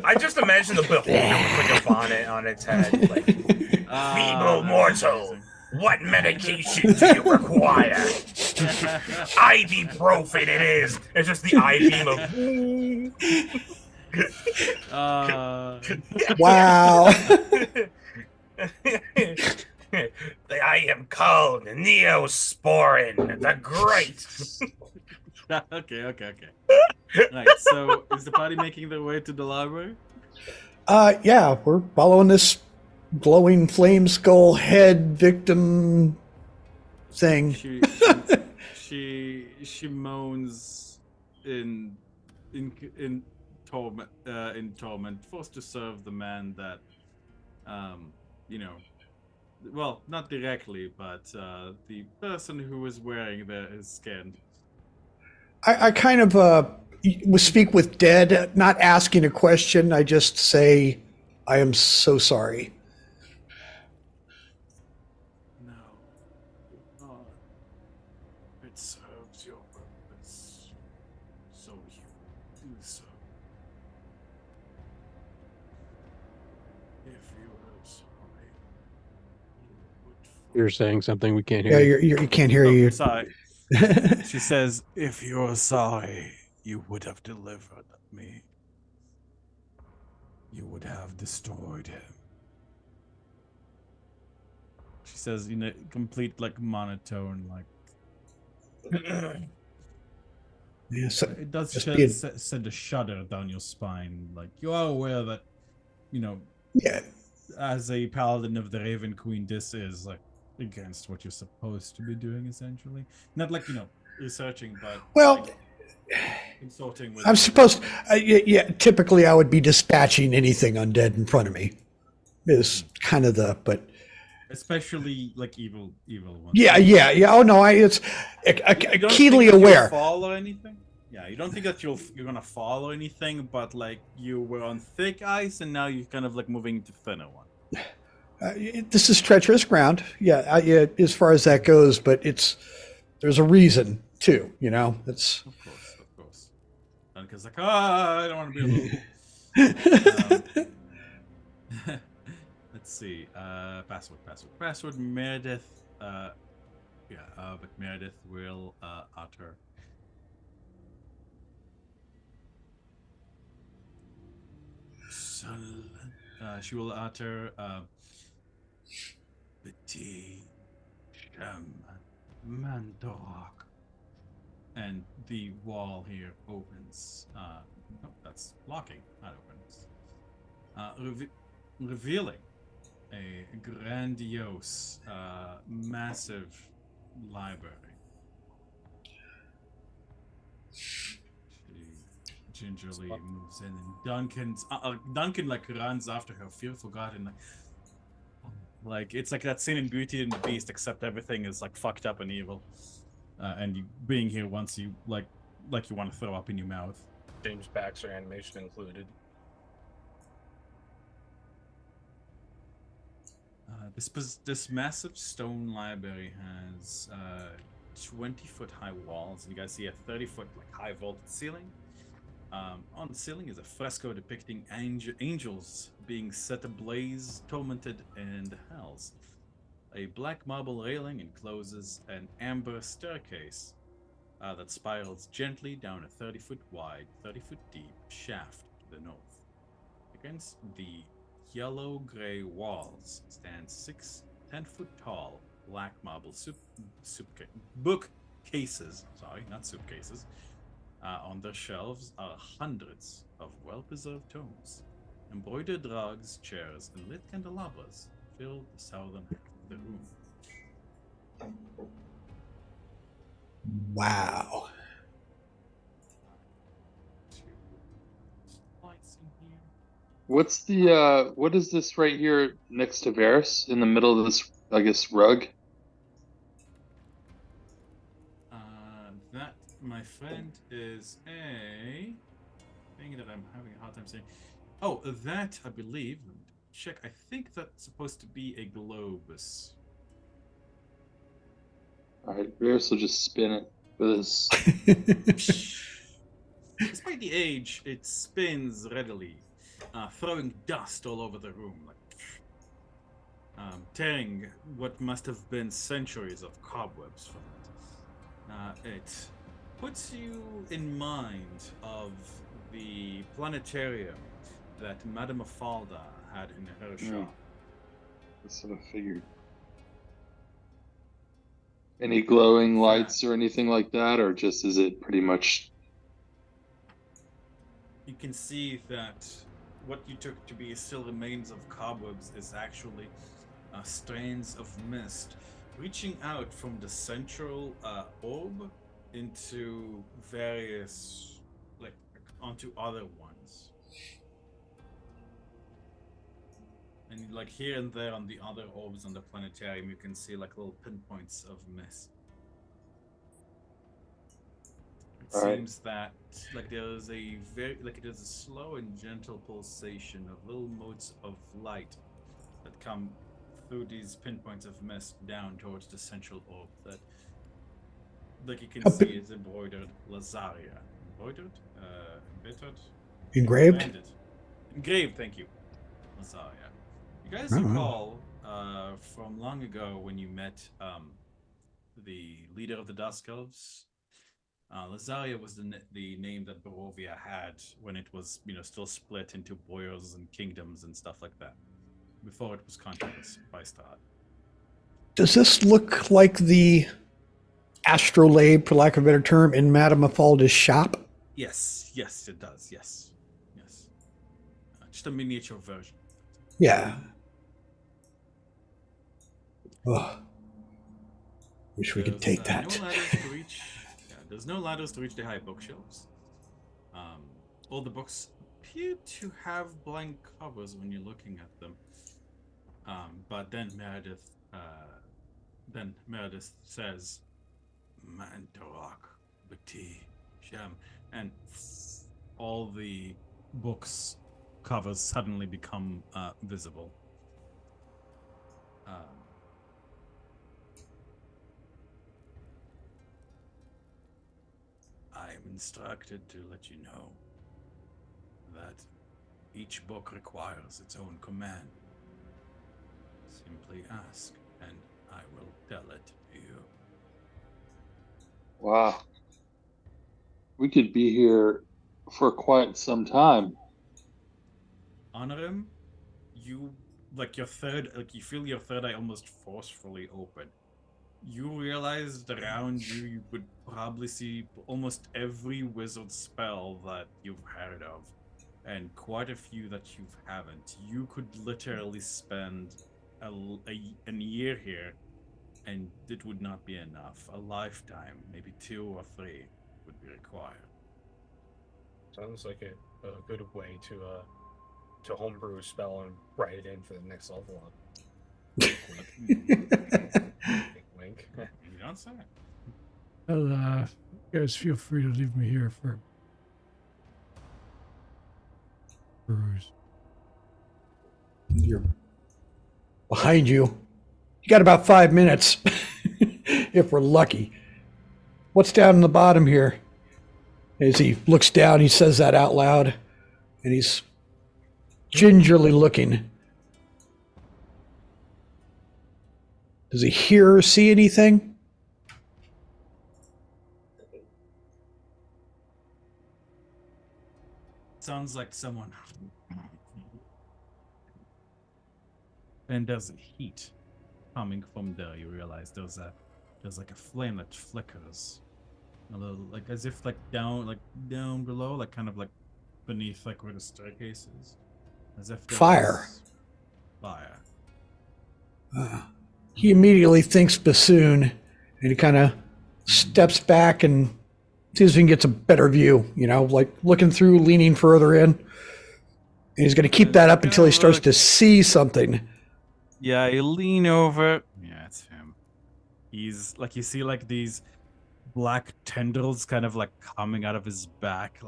I just imagine the beholder with like a bonnet on its head. Like, feeble mortal, what medication do you require? Ibuprofen it is. It's just the eye beam of. Wow. I am called Neosporin the Great. Okay. Right, so is the party making their way to the library? Yeah, we're following this glowing flame skull head victim thing. She moans in torment, forced to serve the man that, you know, well, not directly, but the person who was wearing his skin. I kind of speak with Dead, not asking a question. I just say, I am so sorry. No, not. It serves your purpose, so you do so. If you were sorry, you would. You're saying something we can't Yeah, hear. you can't hear Oh, you. sorry. She says, "If you're sorry, you would have delivered me. You would have destroyed him." She says in a complete like monotone, like Yeah, so it does just being- send a shudder down your spine. Like you are aware that, you know, yeah, as a paladin of the Raven Queen, this is like against what you're supposed to be doing, essentially. Not like, you know, researching, but well, like, consulting with. I'm supposed. Yeah, typically I would be dispatching anything undead in front of me. Is kind of the but. Especially like evil ones. Yeah. Oh no, it's You don't keenly think that you'll aware. Fall or anything? Yeah, you don't think that you're gonna fall or anything, but like you were on thick ice and now you're kind of like moving to thinner one. This is treacherous ground. Yeah, yeah, as far as that goes, but there's a reason too. You know, it's. Of course. And because like, I don't want to be alone. Let's see. Password. Meredith. But Meredith will utter. She will utter. Petit Shem Mandorok. And the wall here opens. No, that's locking. That opens. Revealing a grandiose, massive library. She gingerly moves in, and Duncan like runs after her, fear forgotten. Like it's like that scene in Beauty and the Beast, except everything is like fucked up and evil. And you being here once you like you want to throw up in your mouth. James Baxter animation included. This massive stone library has 20-foot high walls, and you guys see a 30-foot like high vaulted ceiling. On the ceiling is a fresco depicting angels being set ablaze, tormented, in the hells. A black marble railing encloses an amber staircase that spirals gently down a 30-foot wide, 30-foot deep shaft to the north. Against the yellow-gray walls stand 6 10-foot tall black marble bookcases. Sorry, not suitcases. On their shelves are hundreds of well-preserved tomes. Embroidered rugs, chairs, and lit candelabras fill the southern half of the room. Wow. Lights in here. What's the what is this right here next to Varys in the middle of this, I guess, rug? That, my friend, is a thing that I'm having a hard time saying. Oh, that, I believe, check, I think that's supposed to be a globus. Alright, Varys will just spin it with his Despite the age, it spins readily, throwing dust all over the room, like tearing what must have been centuries of cobwebs from it. It puts you in mind of the planetarium that Madame Afalda had in her shop. That's what I figured. Any glowing lights or anything like that, or just is it pretty much? You can see that what you took to be still remains of cobwebs is actually strands of mist reaching out from the central orb into various, like, onto other ones. And like here and there on the other orbs on the planetarium, you can see like little pinpoints of mist. It Alright. seems that like there is a very it is a slow and gentle pulsation of little motes of light that come through these pinpoints of mist down towards the central orb that, like you can see, is embroidered Lazaria. Embroidered? Embittered? Engraved? Branded. Engraved, thank you. Lazaria. You guys Oh, wow. recall from long ago when you met the leader of the Dusk Elves? Lazaria was the name that Barovia had when it was, still split into boyars and kingdoms and stuff like that, before it was conquered by Strahd. Does this look like the astrolabe, for lack of a better term, in Madame Mafalda's shop? Yes, it does. Yes. Just a miniature version. Yeah. Oh, wish we could take that. No ladders to reach. There's no ladders to reach the high bookshelves. All the books appear to have blank covers when you're looking at them. But then Meredith says, "Mantorok, Bati, Shem," and all the books covers suddenly become visible. I am instructed to let you know that each book requires its own command. Simply ask, and I will tell it to you. Wow. We could be here for quite some time. Honorim, you you feel your third eye almost forcefully open. You realize that around you would probably see almost every wizard spell that you've heard of, and quite a few that you haven't. You could literally spend a year here, and it would not be enough. A lifetime, maybe 2 or 3, would be required. Sounds like a good way to homebrew a spell and write it in for the next level up. Wink. You don't say it. Well, you guys feel free to leave me here for peruse. You're behind you. You got about 5 minutes, if we're lucky. What's down in the bottom here? As he looks down, he says that out loud, and he's gingerly looking. Does he hear or see anything? Sounds like someone. And there's a heat coming from there. You realize there's like a flame that flickers, a little, like as if down below, like kind of like beneath, like where the staircase is, as if there Fire. was fire. He immediately thinks bassoon, and he kind of steps back and sees if he gets a better view, like looking through, leaning further in. And he's going to keep that up until he starts to see something. Yeah, you lean over. Yeah, it's him. He's like, you see like these black tendrils kind of like coming out of his back,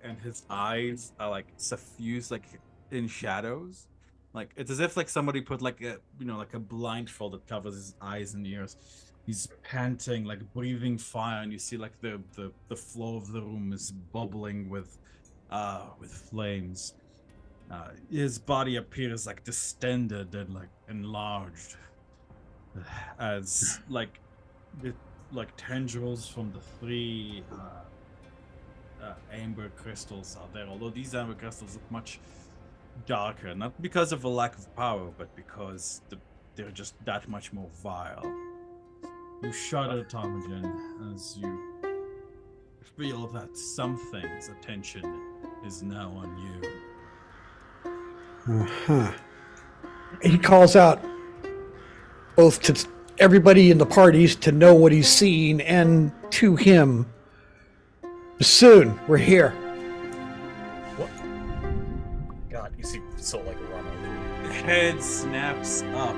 and his eyes are like suffused like in shadows. Like it's as if like somebody put like a a blindfold that covers his eyes and ears. He's panting, like breathing fire, and you see like the floor of the room is bubbling with flames. His body appears like distended and like enlarged, as like tendrils from the 3 amber crystals are there. Although these amber crystals look much darker, not because of a lack of power, but because they're just that much more vile. You shudder, Tomogen, as you feel that something's attention is now on you. He calls out both to everybody in the parties to know what he's seen and to him. Soon, we're here. What? God, you see Soul like run over. Head snaps up.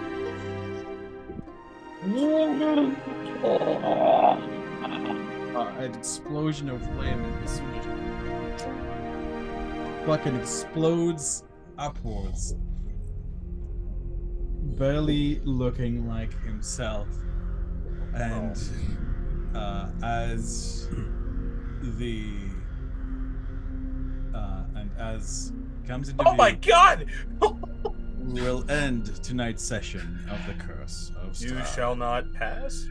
An explosion of flame and as soon as fucking explodes upwards, barely looking like himself, and as comes into Oh my view, God! we'll end tonight's session of the Curse of You Strahd. shall not pass.